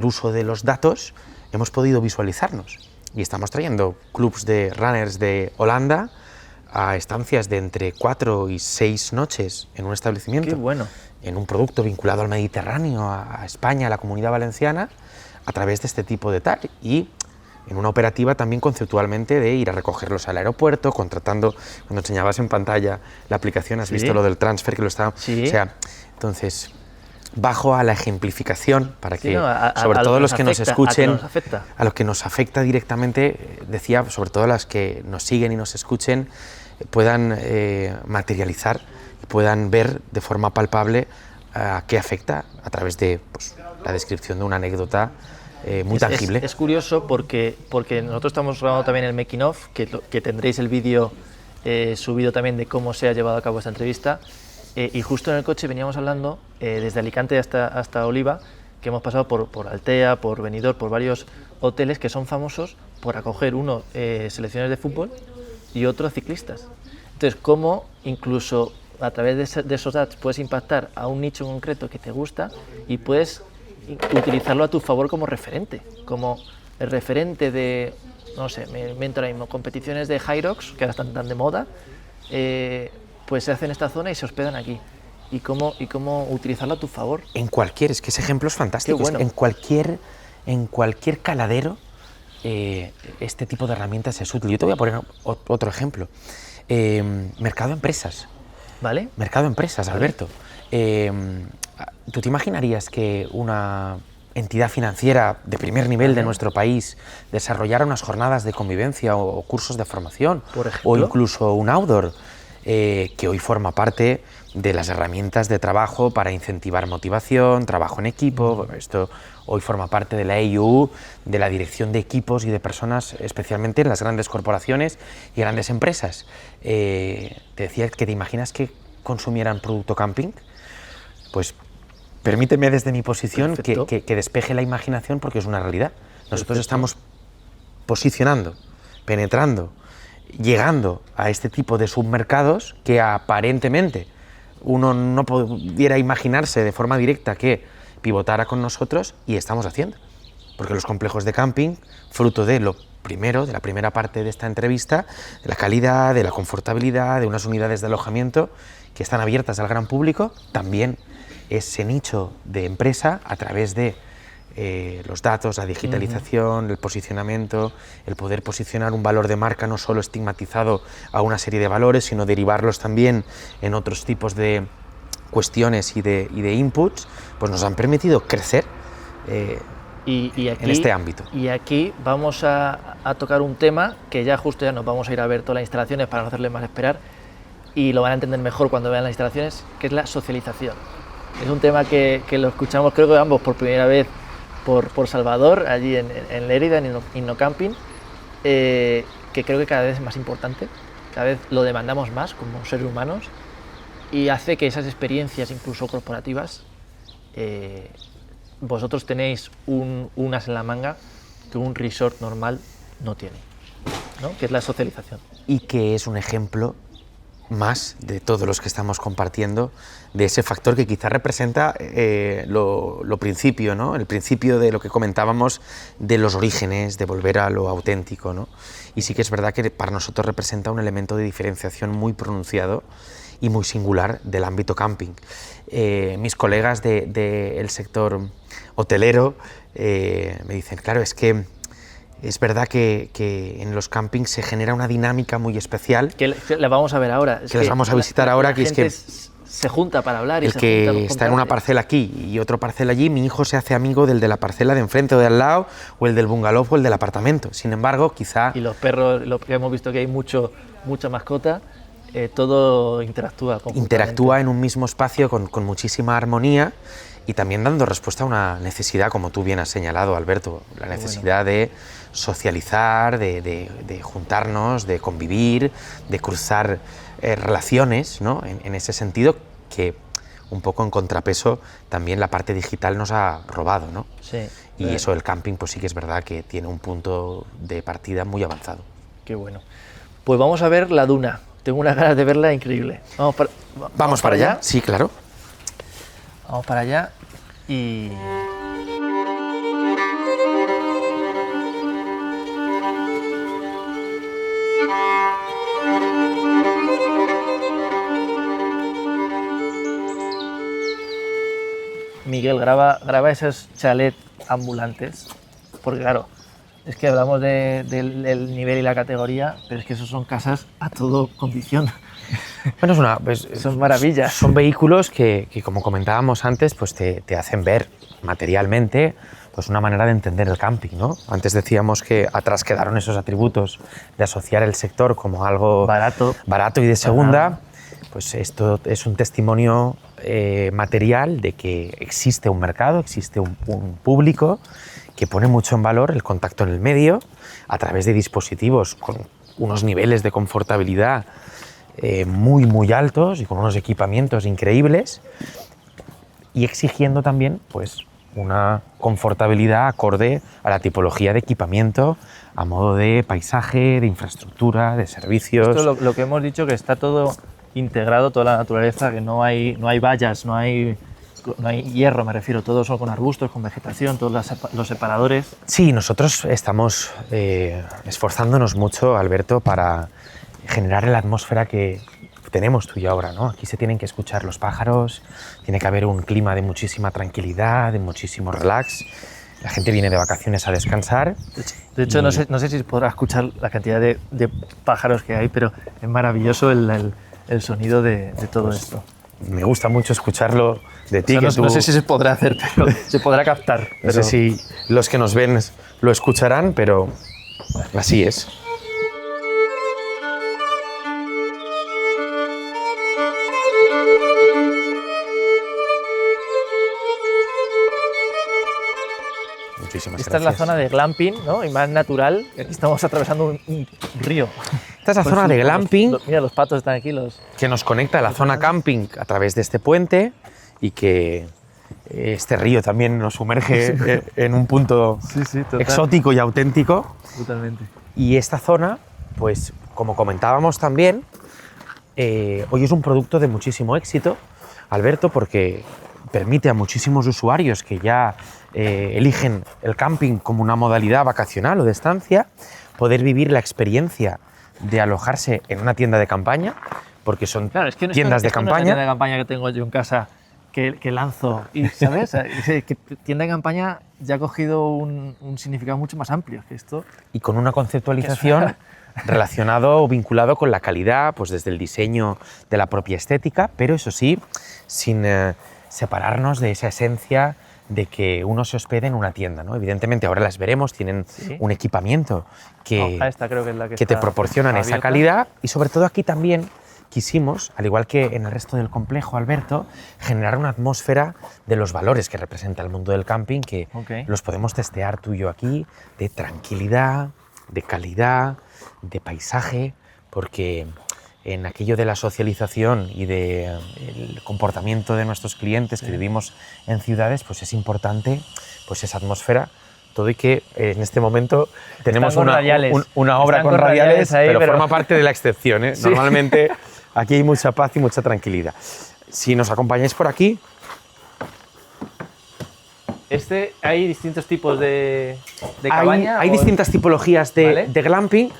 uso de los datos, hemos podido visualizarnos. Y estamos trayendo clubs de runners de Holanda a estancias de entre 4 y 6 noches en un establecimiento. Qué bueno. En un producto vinculado al Mediterráneo, a España, a la Comunidad Valenciana, a través de este tipo de tal. Y en una operativa también conceptualmente de ir a recogerlos al aeropuerto, contratando, cuando enseñabas en pantalla la aplicación, has visto lo del transfer que lo está... Sí. O sea, entonces, bajo a la ejemplificación para que, sobre todo los que nos escuchen, a los que nos afecta directamente, decía, sobre todo las que nos siguen y nos escuchen, puedan materializar y puedan ver de forma palpable a qué afecta a través de pues, la descripción de una anécdota muy tangible. Es curioso porque nosotros estamos grabando también el making of, que tendréis el vídeo subido también de cómo se ha llevado a cabo esta entrevista, y justo en el coche veníamos hablando desde Alicante hasta Oliva, que hemos pasado por Altea, por Benidorm, por varios hoteles que son famosos por acoger uno selecciones de fútbol y otro ciclistas. Entonces, cómo incluso a través de esos ads puedes impactar a un nicho concreto que te gusta y puedes utilizarlo a tu favor como referente, como el referente de, no sé, me invento ahora mismo, competiciones de Hyrox, que ahora están tan de moda, pues se hacen en esta zona y se hospedan aquí. Y cómo utilizarlo a tu favor. En cualquier, es que ese ejemplo es fantástico. Qué bueno. En cualquier caladero, este tipo de herramientas es útil. Yo te voy a poner otro ejemplo. Mercado empresas. ¿Vale? Mercado empresas, ¿vale? Alberto. ¿Tú te imaginarías que una entidad financiera de primer nivel de nuestro país desarrollara unas jornadas de convivencia o cursos de formación? Por ejemplo. O incluso un outdoor, que hoy forma parte de las herramientas de trabajo para incentivar motivación, trabajo en equipo. Bueno, esto hoy forma parte de la AIU, de la dirección de equipos y de personas, especialmente en las grandes corporaciones y grandes empresas. Te decía que te imaginas que consumieran producto camping. Pues permíteme desde mi posición que despeje la imaginación, porque es una realidad. Nosotros estamos posicionando, penetrando, llegando a este tipo de submercados que aparentemente uno no pudiera imaginarse de forma directa que pivotara con nosotros, y estamos haciendo. Porque los complejos de camping, fruto de lo primero, de la primera parte de esta entrevista, de la calidad, de la confortabilidad, de unas unidades de alojamiento que están abiertas al gran público, también ese nicho de empresa a través de los datos, la digitalización, el posicionamiento, el poder posicionar un valor de marca no solo estigmatizado a una serie de valores, sino derivarlos también en otros tipos de cuestiones y de inputs, pues nos han permitido crecer y aquí, en este ámbito. Y aquí vamos a tocar un tema que ya justo ya nos vamos a ir a ver todas las instalaciones para no hacerles más esperar, y lo van a entender mejor cuando vean las instalaciones, que es la socialización. Es un tema que lo escuchamos, creo que ambos por primera vez por Salvador, allí en Lérida, en InnoCamping, que creo que cada vez es más importante, cada vez lo demandamos más como seres humanos, y hace que esas experiencias, incluso corporativas, vosotros tenéis unas en la manga que un resort normal no tiene, ¿no? Que es la socialización. Y que es un ejemplo más de todos los que estamos compartiendo, de ese factor que quizás representa lo principio, ¿no? El principio de lo que comentábamos de los orígenes, de volver a lo auténtico, ¿no? Y sí que es verdad que para nosotros representa un elemento de diferenciación muy pronunciado y muy singular del ámbito camping. Mis colegas del sector hotelero me dicen, claro, es que es verdad que en los campings se genera una dinámica muy especial. Que la vamos a ver ahora. Que les vamos a visitar ahora, que es que se junta para hablar. El que está en una parcela aquí y otro parcela allí, mi hijo se hace amigo del de la parcela de enfrente o de al lado, o el del bungalow o el del apartamento. Sin embargo, quizá... Y los perros, lo que hemos visto que hay mucha mascota, todo interactúa. Interactúa en un mismo espacio con muchísima armonía, y también dando respuesta a una necesidad, como tú bien has señalado, Alberto, la necesidad de socializar, de juntarnos, de convivir, de cruzar relaciones, ¿no? En ese sentido, que un poco en contrapeso también la parte digital nos ha robado, ¿no? Sí. Y eso, el camping, pues sí que es verdad que tiene un punto de partida muy avanzado. Qué bueno. Pues vamos a ver la duna. Tengo unas ganas de verla increíble. ¿Vamos para allá? Sí, claro. Vamos para allá y... Miguel, graba esos chalets ambulantes, porque claro, es que hablamos del nivel y la categoría, pero es que esos son casas a todo condición. Bueno, son maravillas. Son vehículos que como comentábamos antes, pues te hacen ver materialmente pues una manera de entender el camping, ¿no? Antes decíamos que atrás quedaron esos atributos de asociar el sector como algo barato y de segunda. Pues esto es un testimonio material de que existe un mercado, existe un público que pone mucho en valor el contacto en el medio a través de dispositivos con unos niveles de confortabilidad muy altos y con unos equipamientos increíbles, y exigiendo también pues una confortabilidad acorde a la tipología de equipamiento, a modo de paisaje, de infraestructura, de servicios. Esto lo que hemos dicho, que está todo integrado, toda la naturaleza, que no hay vallas, no hay hierro, me refiero, todos son con arbustos, con vegetación, todos los separadores. Sí, nosotros estamos esforzándonos mucho, Alberto, para generar la atmósfera que tenemos tú y yo ahora, ¿no? Aquí se tienen que escuchar los pájaros, tiene que haber un clima de muchísima tranquilidad, de muchísimo relax. La gente viene de vacaciones a descansar. De hecho, no sé si se podrá escuchar la cantidad de pájaros que hay, pero es maravilloso el sonido de todo esto. Me gusta mucho escucharlo de ti. O sea, no sé si se podrá hacer, pero se podrá captar. No sé si los que nos ven lo escucharán, pero así es. Muchísimas Esta gracias. es la zona de glamping, ¿no? Y más natural. Aquí estamos atravesando un río. Esta es la zona de glamping Mira, los patos están aquí. que nos conecta a la zona camping a través de este puente y que este río también nos sumerge en un punto exótico y auténtico. Totalmente. Y esta zona, pues como comentábamos también, hoy es un producto de muchísimo éxito, Alberto, porque permite a muchísimos usuarios que ya eligen el camping como una modalidad vacacional o de estancia, poder vivir la experiencia de alojarse en una tienda de campaña, porque son Claro, es que tiendas de esto no es la campaña. tienda de campaña que tengo yo en casa que lanzo. Y, ¿sabes? Que tienda de campaña ya ha cogido un significado mucho más amplio que esto. Y con una conceptualización relacionado o vinculado con la calidad, pues desde el diseño de la propia estética, pero eso sí, sin separarnos de esa esencia de que uno se hospede en una tienda, ¿no? Evidentemente ahora las veremos, tienen un equipamiento que, Esta creo que es la que te proporcionan esa abierta. calidad, y sobre todo aquí también quisimos, al igual que en el resto del complejo, Alberto, generar una atmósfera de los valores que representa el mundo del camping, que los podemos testear tú y yo aquí, de tranquilidad, de calidad, de paisaje, porque en aquello de la socialización y del comportamiento de nuestros clientes que vivimos en ciudades, pues es importante pues esa atmósfera. Todo y que en este momento tenemos una obra con radiales ahí, pero forma parte de la excepción, ¿eh? Sí. Normalmente aquí hay mucha paz y mucha tranquilidad. Si nos acompañáis por aquí, Hay distintos tipos de cabaña. hay distintas tipologías ¿Vale? de glamping,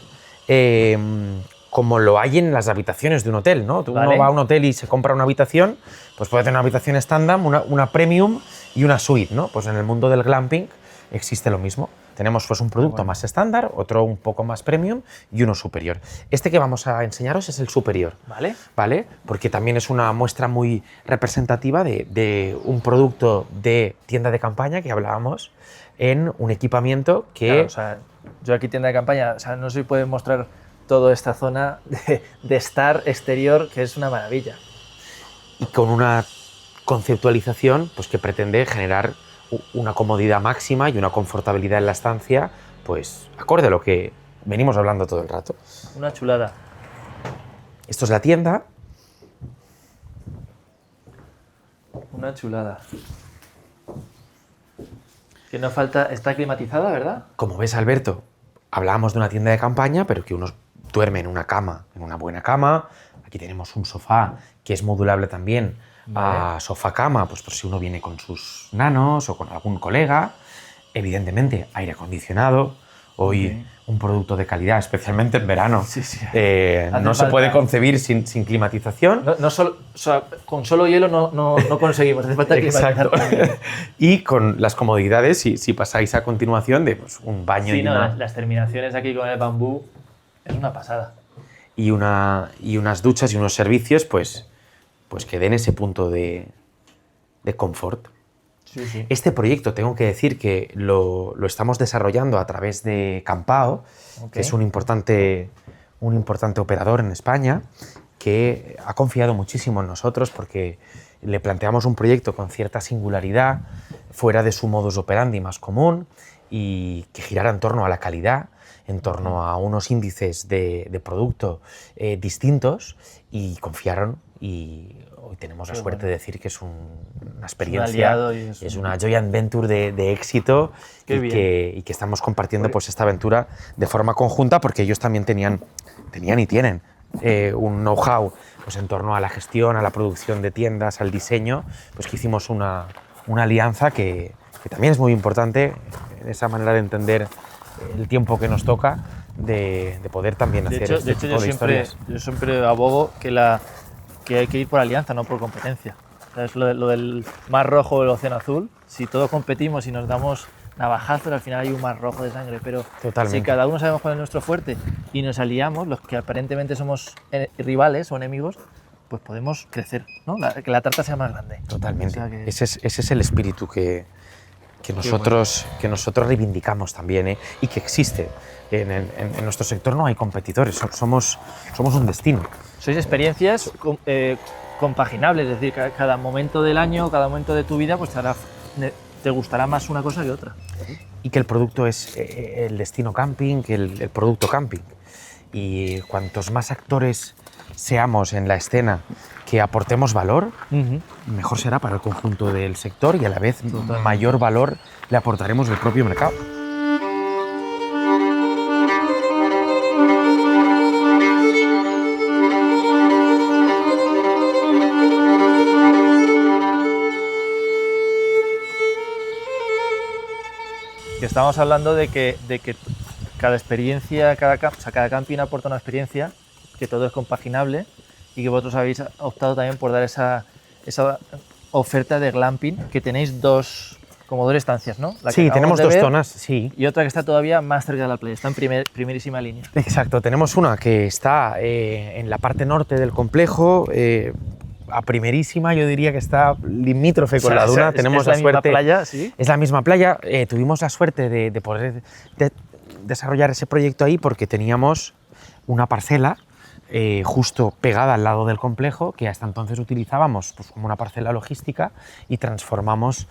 como lo hay en las habitaciones de un hotel, ¿no? Uno ¿Vale? va a un hotel y se compra una habitación, pues puede tener una habitación estándar, una premium y una suite, ¿no? Pues en el mundo del glamping existe lo mismo. Tenemos pues un producto más estándar, otro un poco más premium y uno superior. Este que vamos a enseñaros es el superior, ¿Vale? ¿vale? Porque también es una muestra muy representativa de un producto de tienda de campaña que hablábamos en un equipamiento que... Claro, o sea, yo aquí tienda de campaña, o sea, no sé si pueden mostrar toda esta zona de estar exterior, que es una maravilla. y con una conceptualización pues, que pretende generar una comodidad máxima y una confortabilidad en la estancia, pues acorde a lo que venimos hablando todo el rato. Una chulada. Esto es la tienda. Una chulada. Que no falta, está climatizada, ¿verdad? Como ves, Alberto, hablábamos de una tienda de campaña, pero que uno duerme en una cama, en una buena cama. Aquí tenemos un sofá que es modulable también a sofá-cama, pues por si uno viene con sus nanos o con algún colega. Evidentemente, aire acondicionado. Hoy un producto de calidad, especialmente en verano. Sí, sí. No se puede concebir sin climatización. Con solo hielo no conseguimos, hace falta climatizar. Exacto. Y con las comodidades, si pasáis a continuación, de pues, un baño Sí, y, no, una, las terminaciones aquí con el bambú es una pasada. y unas duchas y unos servicios pues que den ese punto de confort. Sí, sí. Este proyecto, tengo que decir que lo estamos desarrollando a través de Campao, que es un importante operador en España, que ha confiado muchísimo en nosotros porque le planteamos un proyecto con cierta singularidad, fuera de su modus operandi más común, y que girara en torno a la calidad, en torno a unos índices de producto distintos y confiaron, y hoy tenemos la suerte de decir que es una experiencia, es una joint venture de éxito y que estamos compartiendo pues esta aventura de forma conjunta, porque ellos también tenían y tienen un know-how pues en torno a la gestión, a la producción de tiendas, al diseño, pues que hicimos una alianza que también es muy importante en esa manera de entender el tiempo que nos toca, de poder también hacer este tipo de historias. Yo siempre abogo que hay que ir por alianza, no por competencia. ¿Sabes? Lo del mar rojo o el océano azul, si todos competimos y nos damos navajazos, al final hay un mar rojo de sangre, pero si cada uno sabemos cuál es nuestro fuerte y nos aliamos, los que aparentemente somos rivales o enemigos, pues podemos crecer, ¿no? Que la tarta sea más grande. Totalmente. O sea ese es el espíritu que nosotros reivindicamos también, y que existe. En nuestro sector no hay competidores, somos un destino. Sois experiencias compaginables, es decir, cada momento del año, cada momento de tu vida, pues te gustará más una cosa que otra. Y que el producto es el destino camping, que el producto camping. Y cuantos más actores seamos en la escena que aportemos valor, mejor será para el conjunto del sector, y a la vez mayor valor le aportaremos del propio mercado. Que estamos hablando de que cada experiencia, cada camping aporta una experiencia, que todo es compaginable, y que vosotros habéis optado también por dar esa oferta de glamping, que tenéis dos estancias, ¿no? Sí, tenemos dos zonas, sí. Y otra que está todavía más cerca de la playa, está en primerísima línea. Exacto, tenemos una que está en la parte norte del complejo, a primerísima, yo diría que está limítrofe con la duna. Tenemos la suerte. Playa, ¿sí? Es la misma playa. Tuvimos la suerte de poder desarrollar ese proyecto ahí porque teníamos una parcela justo pegada al lado del complejo, que hasta entonces utilizábamos pues, como una parcela logística, y transformamos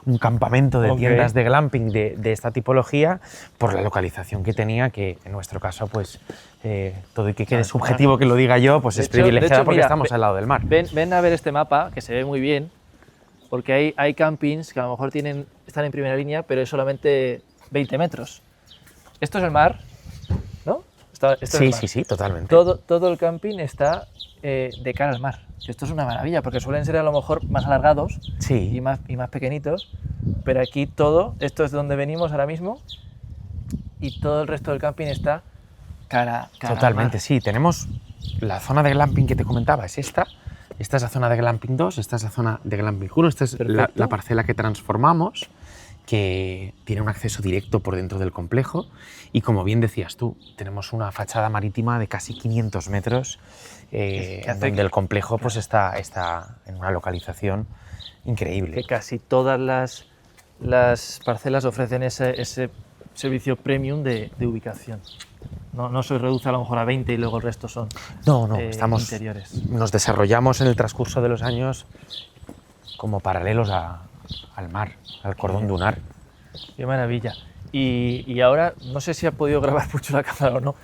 un campamento de tiendas de glamping de esta tipología por la localización que tenía, que en nuestro caso pues todo y que quede subjetivo que lo diga yo, pues es privilegiada porque estamos al lado del mar. Ven a ver este mapa, que se ve muy bien, porque hay campings que a lo mejor están en primera línea, pero es solamente 20 metros. Esto es el mar, ¿no? Sí, totalmente. Todo el camping está de cara al mar. Esto es una maravilla, porque suelen ser a lo mejor más alargados y más pequeñitos, pero aquí esto es donde venimos ahora mismo, y todo el resto del camping está cara totalmente, al mar. Sí. Tenemos la zona de glamping que te comentaba, es esta es la zona de glamping 2, esta es la zona de glamping 1, esta es la parcela que transformamos, que tiene un acceso directo por dentro del complejo, y como bien decías tú, tenemos una fachada marítima de casi 500 metros, donde el complejo pues, está en una localización increíble. Que casi todas las parcelas ofrecen ese servicio premium de ubicación. No se reduce a lo mejor a 20 y luego el resto son interiores. Nos desarrollamos en el transcurso de los años como paralelos al mar, al cordón dunar. Qué maravilla. Y ahora, no sé si ha podido grabar mucho la cámara o no,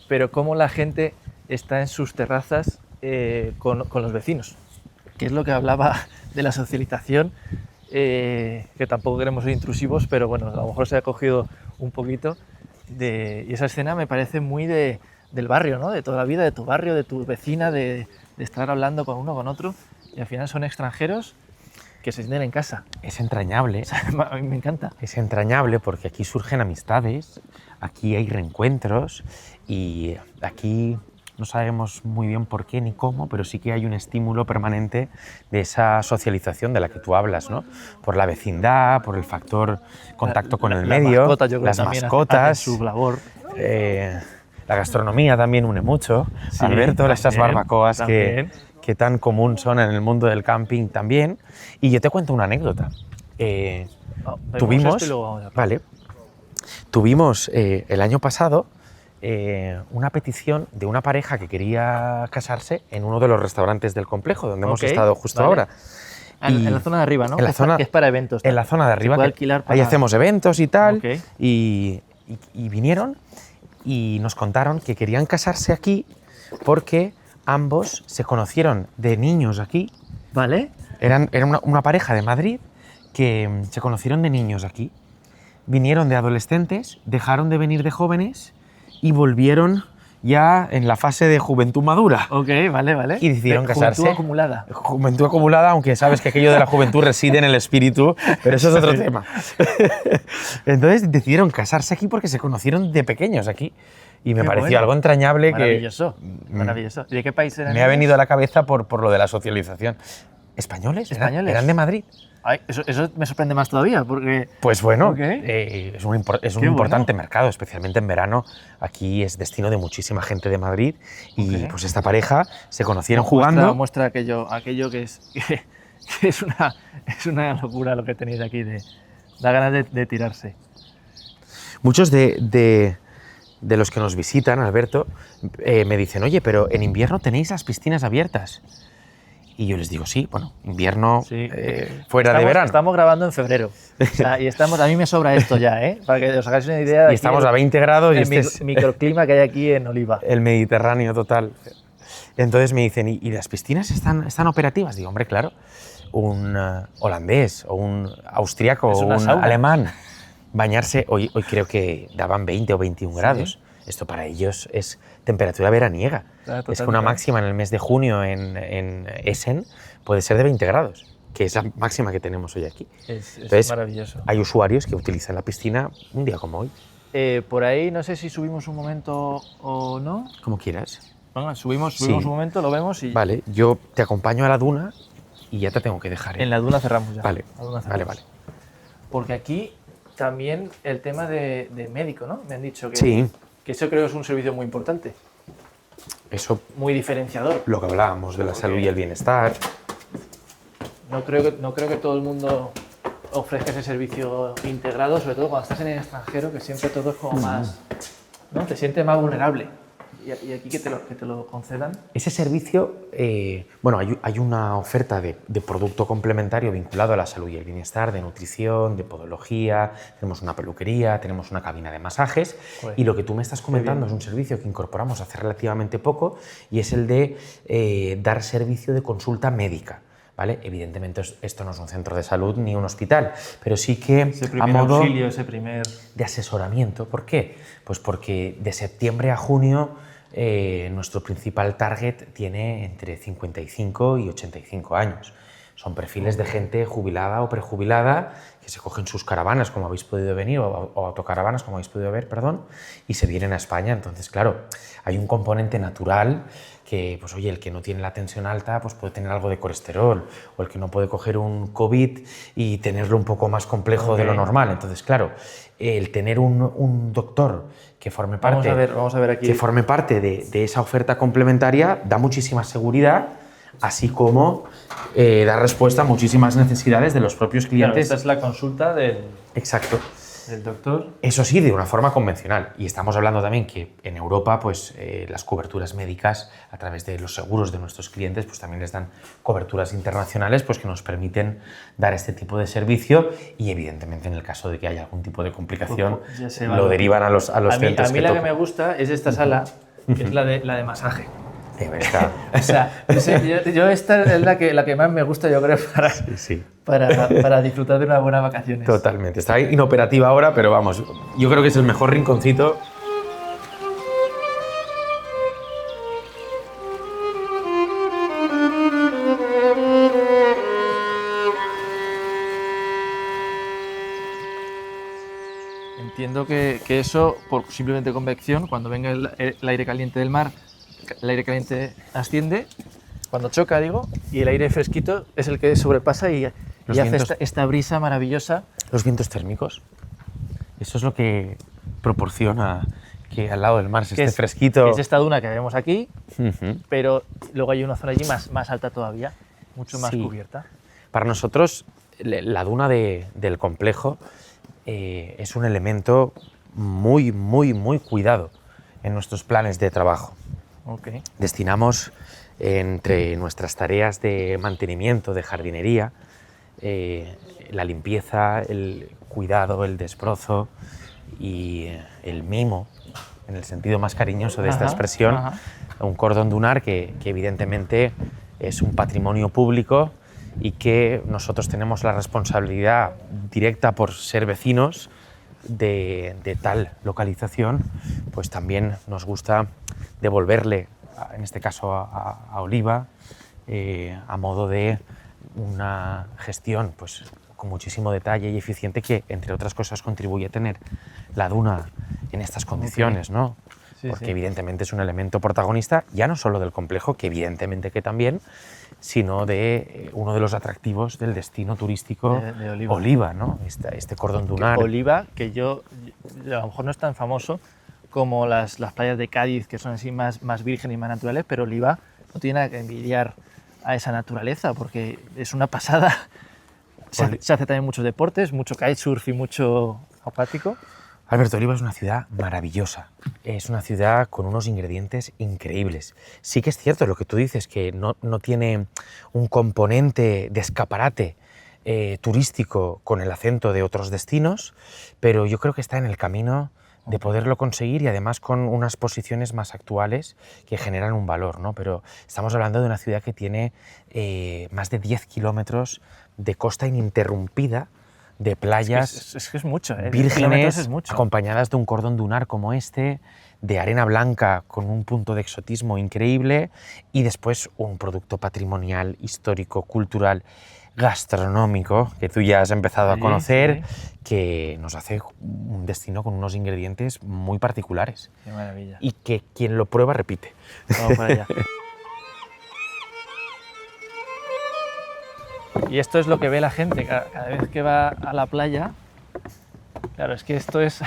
pero cómo la gente está en sus terrazas con los vecinos, que es lo que hablaba de la socialización, que tampoco queremos ser intrusivos, pero bueno, a lo mejor se ha cogido un poquito, y esa escena me parece muy del barrio, ¿no? De toda la vida, de tu barrio, de tu vecina, de estar hablando con uno, con otro, y al final son extranjeros que se sienten en casa. Es entrañable. O sea, a mí me encanta. Es entrañable porque aquí surgen amistades, aquí hay reencuentros, y aquí no sabemos muy bien por qué ni cómo, pero sí que hay un estímulo permanente de esa socialización de la que tú hablas, ¿no? Por la vecindad, por el factor contacto con el medio, las mascotas, su labor. La gastronomía también une mucho. Sí, Alberto, estas barbacoas que tan común son en el mundo del camping también. Y yo te cuento una anécdota. Tuvimos el año pasado una petición de una pareja que quería casarse en uno de los restaurantes del complejo, donde hemos estado justo ahora. En la zona de arriba, ¿no? Que es para eventos. En la zona de arriba, ahí hacemos eventos y tal. Y y vinieron y nos contaron que querían casarse aquí porque ambos se conocieron de niños aquí. ¿Vale? Eran una pareja de Madrid que se conocieron de niños aquí. Vinieron de adolescentes, dejaron de venir de jóvenes y volvieron ya en la fase de juventud madura. Ok, vale. Y decidieron casarse. Juventud acumulada. Juventud acumulada, aunque sabes que aquello de la juventud reside en el espíritu, pero eso es otro tema. Entonces decidieron casarse aquí porque se conocieron de pequeños aquí. Y me Qué pareció bueno. algo entrañable Maravilloso, maravilloso. ¿Y de qué país eran? que me ha venido a la cabeza por lo de la socialización. ¿Españoles? ¿Españoles? Eran de Madrid. Ay, eso me sorprende más todavía, porque... Pues bueno, Ok. es un Qué importante bueno. mercado, especialmente en verano. Aquí es destino de muchísima gente de Madrid y Ok. pues esta pareja se conocieron jugando. Muestra aquello que es una locura lo que tenéis aquí, da ganas de tirarse. Muchos de los que nos visitan, Alberto, me dicen, oye, pero en invierno tenéis las piscinas abiertas. Y yo les digo, sí, bueno, invierno Sí. fuera de verano. Estamos grabando en febrero. O sea, y a mí me sobra esto ya, ¿eh? Para que os hagáis una idea. De Y estamos a 20 grados y el este es microclima que hay aquí en Oliva. el Mediterráneo total. Entonces me dicen, ¿y las piscinas están operativas? Digo, hombre, claro, un holandés o un austriaco Es o una un sauna. alemán bañarse, hoy creo que daban 20 o 21 grados. Esto para ellos es temperatura veraniega. Claro, Es que una totalmente. máxima en el mes de junio en Essen puede ser de 20 grados, que es la máxima que tenemos hoy aquí. Es Entonces, maravilloso. hay usuarios que utilizan la piscina un día como hoy, Por ahí, no sé si subimos un momento o no. como quieras. Venga, subimos Sí. un momento, lo vemos y Vale, yo te acompaño a la duna y ya te tengo que dejar. ¿eh? en la duna cerramos ya. Vale, La duna cerramos. vale. Porque aquí también el tema de médico, ¿no? Me han dicho que, Sí. que eso creo que es un servicio muy importante, Eso, muy diferenciador. lo que hablábamos de la salud y el bienestar. No creo que todo el mundo ofrezca ese servicio integrado, sobre todo cuando estás en el extranjero, que siempre todo es como más, ¿no? Te sientes más vulnerable. Y aquí que te lo concedan. Ese servicio, bueno, hay una oferta de producto complementario vinculado a la salud y el bienestar, de nutrición, de podología, tenemos una peluquería, tenemos una cabina de masajes. Joder. Y lo que tú me estás comentando es un servicio que incorporamos hace relativamente poco y es el de dar servicio de consulta médica. ¿Vale? Evidentemente esto no es un centro de salud ni un hospital, pero sí que Ese a primer modo auxilio, ese primer... de asesoramiento. ¿Por qué? Pues porque de septiembre a junio nuestro principal target tiene entre 55 y 85 años. Son perfiles de gente jubilada o prejubilada que se cogen sus caravanas, como habéis podido venir, o autocaravanas, como habéis podido ver, perdón, y se vienen a España. Entonces, claro, hay un componente natural que, pues oye, el que no tiene la tensión alta pues puede tener algo de colesterol, o el que no puede coger un COVID y tenerlo un poco más complejo de lo normal. Entonces, claro, el tener un doctor que forme parte, Vamos a ver aquí. que forme parte de esa oferta complementaria da muchísima seguridad, así como da respuesta a muchísimas necesidades de los propios Claro, clientes. esta es la consulta del Exacto. doctor. Eso sí, de una forma convencional. Y estamos hablando también que en Europa pues, las coberturas médicas a través de los seguros de nuestros clientes pues, también les dan coberturas internacionales pues, que nos permiten dar este tipo de servicio y evidentemente en el caso de que haya algún tipo de complicación Pues, ya se va lo lo- derivan a los centros a mí la que tocan. me gusta es esta sala, que es la de masaje. Está- O sea, yo esta es la que más me gusta, yo creo, sí, para disfrutar de unas buenas vacaciones. totalmente. Está inoperativa ahora, pero vamos, yo creo que es el mejor rinconcito. Entiendo que eso, por simplemente convección, cuando venga el aire caliente del mar, el aire caliente asciende, cuando choca, digo, y el aire fresquito es el que sobrepasa y Los hace vientos. esta brisa maravillosa. Los vientos térmicos. Eso es lo que proporciona que al lado del mar se que esté es- fresquito. que es esta duna que vemos aquí, Ujú. pero luego hay una zona allí más alta todavía, mucho más Sí. cubierta. Para nosotros, la duna del complejo es un elemento muy, muy, muy cuidado en nuestros planes de trabajo. Ok. Destinamos entre nuestras tareas de mantenimiento, de jardinería, la limpieza, el cuidado, el desbrozo el mimo, en el sentido más cariñoso de esta Ajá, expresión, ajá. un cordón dunar que evidentemente es un patrimonio público y que nosotros tenemos la responsabilidad directa por ser vecinos de tal localización, pues también nos gusta devolverle, en este caso a Oliva, a modo de una gestión pues, con muchísimo detalle y eficiente que, entre otras cosas, contribuye a tener la duna en estas condiciones, ¿no? Sí, Porque sí. evidentemente es un elemento protagonista, ya no solo del complejo, que evidentemente que también, sino de uno de los atractivos del destino turístico De Oliva. ¿no? Este cordón Que dunar. Oliva, que yo a lo mejor no es tan famoso como las playas de Cádiz, que son así más virgen y más naturales, pero Oliva no tiene nada que envidiar a esa naturaleza, porque es una pasada. Se hace también muchos deportes, mucho kitesurf y mucho acuático. Alberto, Oliva es una ciudad maravillosa, es una ciudad con unos ingredientes increíbles. Sí que es cierto lo que tú dices, que no tiene un componente de escaparate turístico con el acento de otros destinos, pero yo creo que está en el camino de poderlo conseguir y además con unas posiciones más actuales que generan un valor, ¿no? Pero estamos hablando de una ciudad que tiene más de 10 kilómetros de costa ininterrumpida, de playas Es que es mucho, ¿eh? 10 vírgenes, kilómetros es mucho. acompañadas de un cordón dunar como este, de arena blanca con un punto de exotismo increíble y después un producto patrimonial, histórico, cultural, gastronómico, que tú ya has empezado a Sí, conocer, sí. que nos hace un destino con unos ingredientes muy particulares Qué maravilla. y que quien lo prueba repite. Vamos para allá. Y esto es lo que ve la gente cada vez que va a la playa. Claro, es que esto es,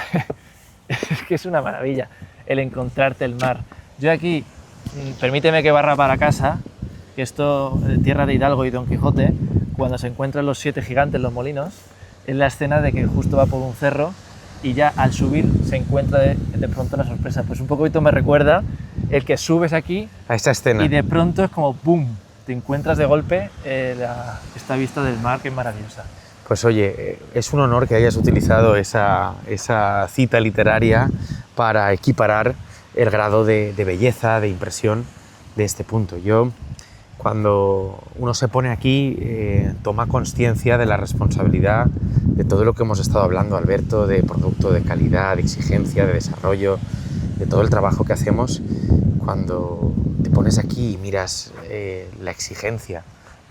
es que es una maravilla, el encontrarte el mar. Yo aquí, permíteme que barra para casa, que esto, tierra de Hidalgo y Don Quijote, cuando se encuentran los 7 gigantes, los molinos, es la escena de que justo va por un cerro y ya al subir se encuentra de pronto la sorpresa. Pues un poquito me recuerda el que subes aquí A esta escena. y de pronto es como ¡boom! Te encuentras de golpe esta vista del mar que es maravillosa. Pues oye, es un honor que hayas utilizado esa cita literaria para equiparar el grado de belleza, de impresión de este punto. Yo, cuando uno se pone aquí, toma conciencia de la responsabilidad de todo lo que hemos estado hablando, Alberto, de producto de calidad, de exigencia, de desarrollo, de todo el trabajo que hacemos. Cuando te pones aquí y miras la exigencia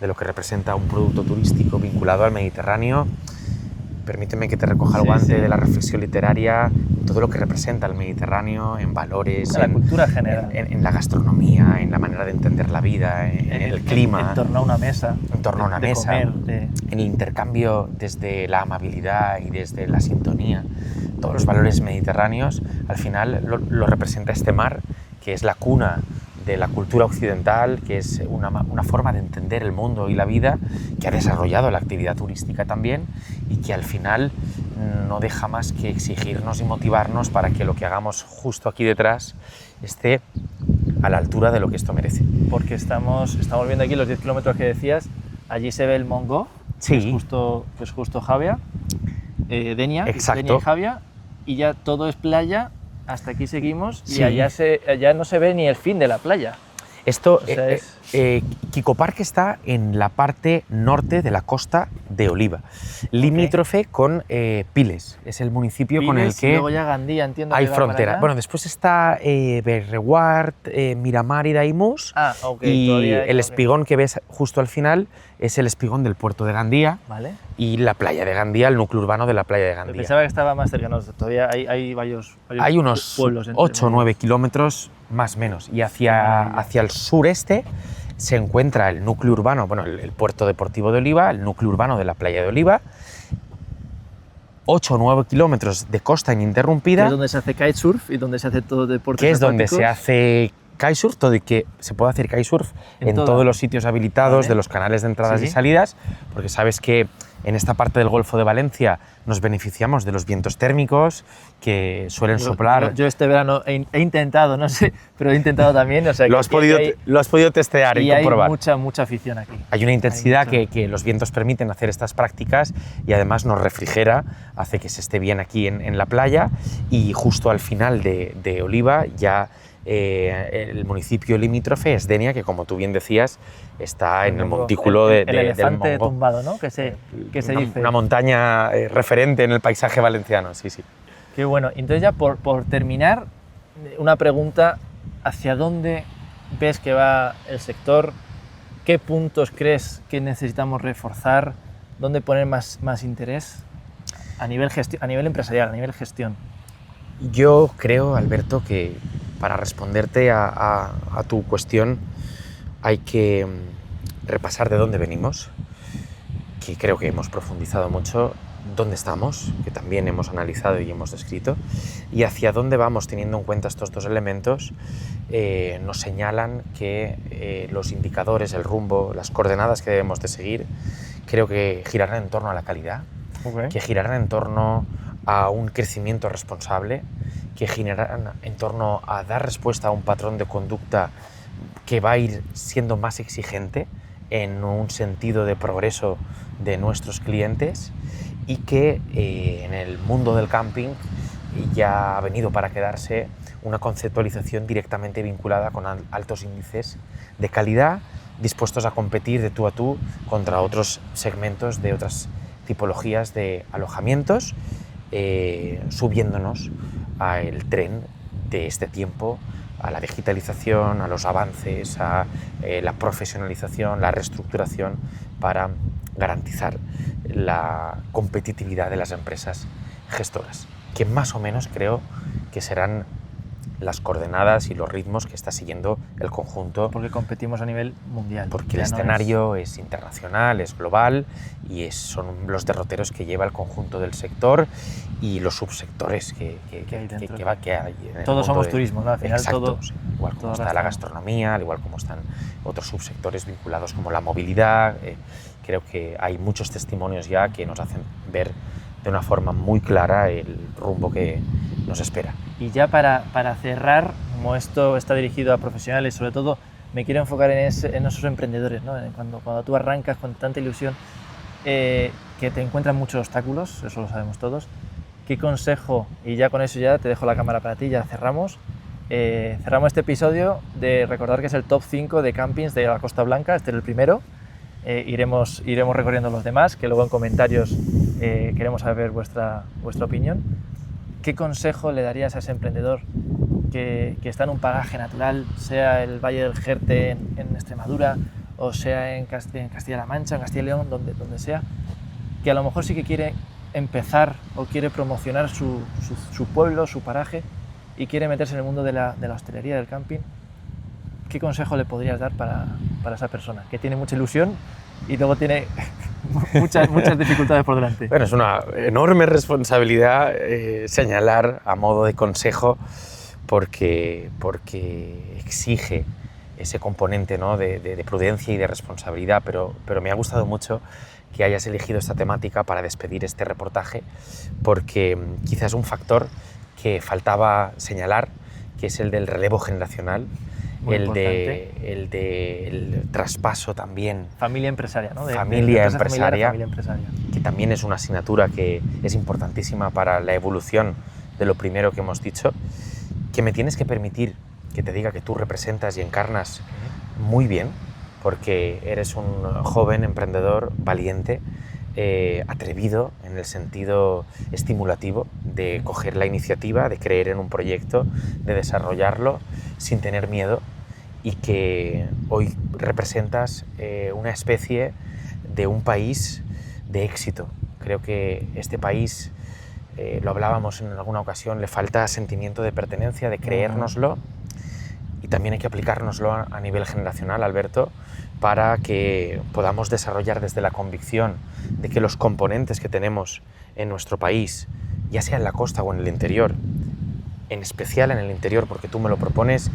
de lo que representa un producto turístico vinculado al Mediterráneo, permíteme que te recoja el guante de la reflexión literaria, todo lo que representa el Mediterráneo en valores, La cultura general. en la gastronomía, en la manera de entender la vida, en el clima, En torno a una mesa. en torno a una de mesa, comer, en el intercambio desde la amabilidad y desde la sintonía. Todos los valores mediterráneos, al final lo representa este mar, que es la cuna de la cultura occidental, que es una forma de entender el mundo y la vida, que ha desarrollado la actividad turística también y que al final no deja más que exigirnos y motivarnos para que lo que hagamos justo aquí detrás esté a la altura de lo que esto merece. Porque estamos viendo aquí los 10 kilómetros que decías, allí se ve el Mongo, Sí. que es justo Javia, Denia, Exacto. Denia y Javia, y ya todo es playa, hasta aquí seguimos, Sí. y allá no se ve ni el fin de la playa. Esto, O sea, Quico Parque está en la parte norte de la costa de Oliva, limítrofe con Piles, es el municipio con el Piles, y que luego ya Gandía, entiendo hay que va para frontera. allá. Bueno, después está Berreguard, Miramar y Daimús, Ah, ok, y todavía hay- el ok. espigón que ves justo al final es el espigón del puerto de Gandía Vale. y la playa de Gandía, el núcleo urbano de la playa de Gandía. Pensaba que estaba más cercano, todavía hay varios Hay unos pueblos. entre 8 o medio. 9 kilómetros más o menos, y Qué maravilla. hacia el sureste se encuentra el núcleo urbano, bueno, el puerto deportivo de Oliva, el núcleo urbano de la playa de Oliva, 8 o 9 kilómetros de costa Que ininterrumpida, es donde se hace kitesurf y donde se hace todo deporte. que es donde se hace kitesurf, todo y que se puede hacer kitesurf en todos los sitios habilitados de los canales de entradas y salidas, porque sabes que en esta parte del Golfo de Valencia nos beneficiamos de los vientos térmicos que suelen soplar. Yo este verano he intentado, no sé, pero he intentado también. O sea, lo has podido testear y comprobar. Hay mucha afición aquí. Hay una intensidad que los vientos permiten hacer estas prácticas y además nos refrigera, hace que se esté bien aquí en la playa, y justo al final de Oliva ya el municipio limítrofe es Denia, que como tú bien decías está en el montículo el elefante del Mongo. tumbado, ¿no? que se dice. Una montaña referente en el paisaje valenciano, sí. Qué bueno. Entonces ya por terminar, una pregunta: ¿hacia dónde ves que va el sector? ¿Qué puntos crees que necesitamos reforzar? ¿Dónde poner más interés? A nivel empresarial, a nivel gestión. Yo creo, Alberto, que para responderte a tu cuestión hay que repasar de dónde venimos, que creo que hemos profundizado mucho, dónde estamos, que también hemos analizado y hemos descrito, y hacia dónde vamos. Teniendo en cuenta estos dos elementos, nos señalan que los indicadores, el rumbo, las coordenadas que debemos de seguir, creo que girarán en torno a la calidad, que girarán en torno a un crecimiento responsable, que girarán en torno a dar respuesta a un patrón de conducta que va a ir siendo más exigente en un sentido de progreso de nuestros clientes, y que en el mundo del camping ya ha venido para quedarse una conceptualización directamente vinculada con altos índices de calidad, dispuestos a competir de tú a tú contra otros segmentos de otras tipologías de alojamientos, subiéndonos al tren de este tiempo, a la digitalización, a los avances, a la profesionalización, la reestructuración, para garantizar la competitividad de las empresas gestoras, que más o menos creo que serán las coordenadas y los ritmos que está siguiendo el conjunto. Porque competimos a nivel mundial. Porque el escenario es internacional, es global, y son los derroteros que lleva el conjunto del sector y los subsectores que hay. Todos somos turismo, ¿no? Al final. Exacto, todo, sí. Igual como está la gastronomía, al igual como están otros subsectores vinculados como la movilidad. Creo que hay muchos testimonios ya que nos hacen ver de una forma muy clara el rumbo que nos espera. Y ya para cerrar, como esto está dirigido a profesionales, sobre todo me quiero enfocar en esos emprendedores, ¿no? Cuando tú arrancas con tanta ilusión, que te encuentran muchos obstáculos, eso lo sabemos todos. ¿Qué consejo? Y ya con eso ya te dejo la cámara para ti, ya cerramos. Cerramos este episodio de recordar que es el top 5 de campings de la Costa Blanca. Este es el primero. Iremos recorriendo los demás, que luego en comentarios queremos saber vuestra opinión. ¿Qué consejo le darías a ese emprendedor que está en un paraje natural, sea el Valle del Jerte en Extremadura, o sea en Castilla-La Mancha, en Castilla y León, donde sea, que a lo mejor sí que quiere empezar o quiere promocionar su pueblo, su paraje, y quiere meterse en el mundo de la hostelería, del camping? ¿Qué consejo le podrías dar para esa persona que tiene mucha ilusión y luego tiene muchas dificultades por delante? Bueno, es una enorme responsabilidad señalar a modo de consejo, porque exige ese componente, ¿no?, de prudencia y de responsabilidad, pero me ha gustado mucho que hayas elegido esta temática para despedir este reportaje, porque quizás es un factor que faltaba señalar, que es el del relevo generacional, el traspaso también. Familia empresaria, ¿no? Familia empresaria, que también es una asignatura que es importantísima para la evolución de lo primero que hemos dicho, que me tienes que permitir que te diga que tú representas y encarnas muy bien, porque eres un joven emprendedor valiente, atrevido en el sentido estimulativo de coger la iniciativa, de creer en un proyecto, de desarrollarlo sin tener miedo, y que hoy representas una especie de un país de éxito. Creo que este país, lo hablábamos en alguna ocasión, le falta sentimiento de pertenencia, de creérnoslo, y también hay que aplicárnoslo a nivel generacional, Alberto, para que podamos desarrollar desde la convicción de que los componentes que tenemos en nuestro país, ya sea en la costa o en el interior, en especial en el interior, porque tú me lo propones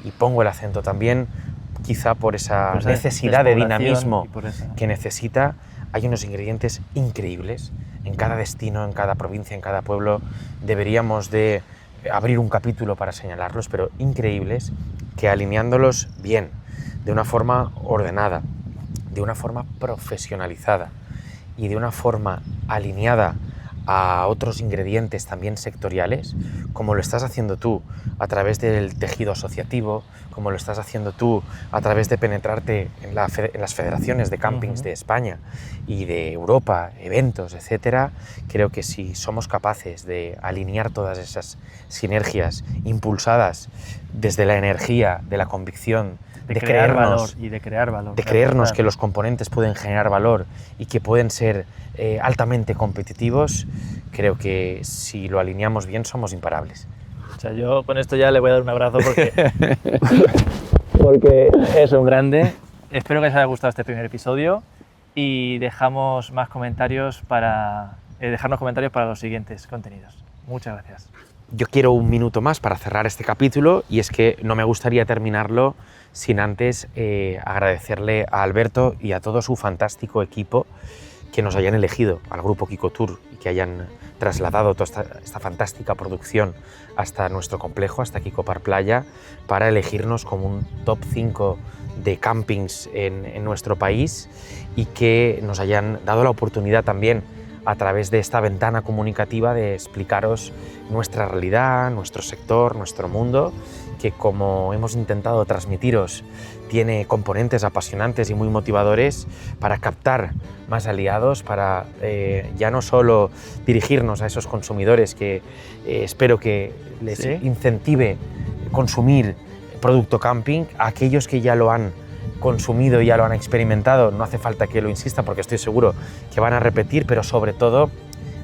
y pongo el acento también quizá por esa necesidad de dinamismo que necesita. Hay unos ingredientes increíbles en cada destino, en cada provincia, en cada pueblo. Deberíamos de abrir un capítulo para señalarlos, pero increíbles, que alineándolos bien, de una forma ordenada, de una forma profesionalizada y de una forma alineada a otros ingredientes también sectoriales, como lo estás haciendo tú a través del tejido asociativo, como lo estás haciendo tú a través de penetrarte en las federaciones de campings de España y de Europa, eventos, etcétera. Creo que si somos capaces de alinear todas esas sinergias impulsadas desde la energía, de la convicción, de crear valor y de crear valor. De creernos que los componentes pueden generar valor y que pueden ser altamente competitivos, creo que si lo alineamos bien somos imparables. O sea, yo con esto ya le voy a dar un abrazo porque es un grande. Espero que les haya gustado este primer episodio y dejamos más comentarios dejarnos comentarios para los siguientes contenidos. Muchas gracias. Yo quiero un minuto más para cerrar este capítulo y es que no me gustaría terminarlo sin antes agradecerle a Alberto y a todo su fantástico equipo que nos hayan elegido al grupo Kiko Tour y que hayan trasladado toda esta fantástica producción hasta nuestro complejo, hasta Kiko Park Playa, para elegirnos como un top 5 de campings en nuestro país y que nos hayan dado la oportunidad también a través de esta ventana comunicativa de explicaros nuestra realidad, nuestro sector, nuestro mundo, que como hemos intentado transmitiros tiene componentes apasionantes y muy motivadores para captar más aliados, para ya no solo dirigirnos a esos consumidores que espero que les incentive consumir producto camping, a aquellos que ya lo han consumido y ya lo han experimentado, no hace falta que lo insista porque estoy seguro que van a repetir, pero sobre todo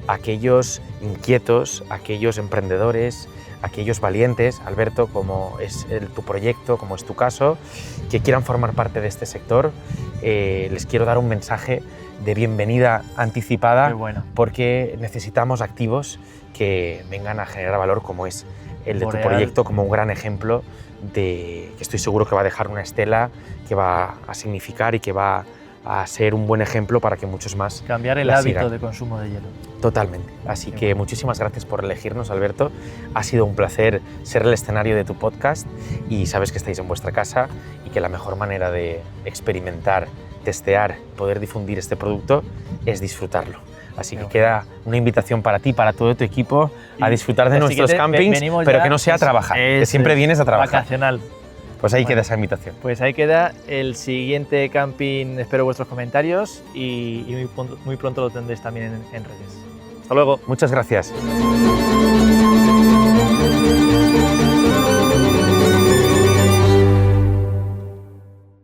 aquellos inquietos, aquellos emprendedores, aquellos valientes, Alberto, como es tu proyecto, como es tu caso, que quieran formar parte de este sector. Les quiero dar un mensaje de bienvenida anticipada, porque necesitamos activos que vengan a generar valor, como es el de tu proyecto, como un gran ejemplo que estoy seguro que va a dejar una estela que va a significar y que va a ser un buen ejemplo para que muchos más cambiar el hábito de consumo de hielo. Totalmente. Así que muchísimas gracias por elegirnos, Alberto. Ha sido un placer ser el escenario de tu podcast y sabes que estáis en vuestra casa y que la mejor manera de experimentar, testear, poder difundir este producto es disfrutarlo. Así que queda una invitación para ti, para todo tu equipo, a disfrutar de nuestros campings, pero que no sea a trabajar, que siempre vienes a trabajar. Vacacional. Pues ahí queda esa invitación. Pues ahí queda el siguiente camping. Espero vuestros comentarios y muy pronto lo tendréis también en redes. Hasta luego. Muchas gracias.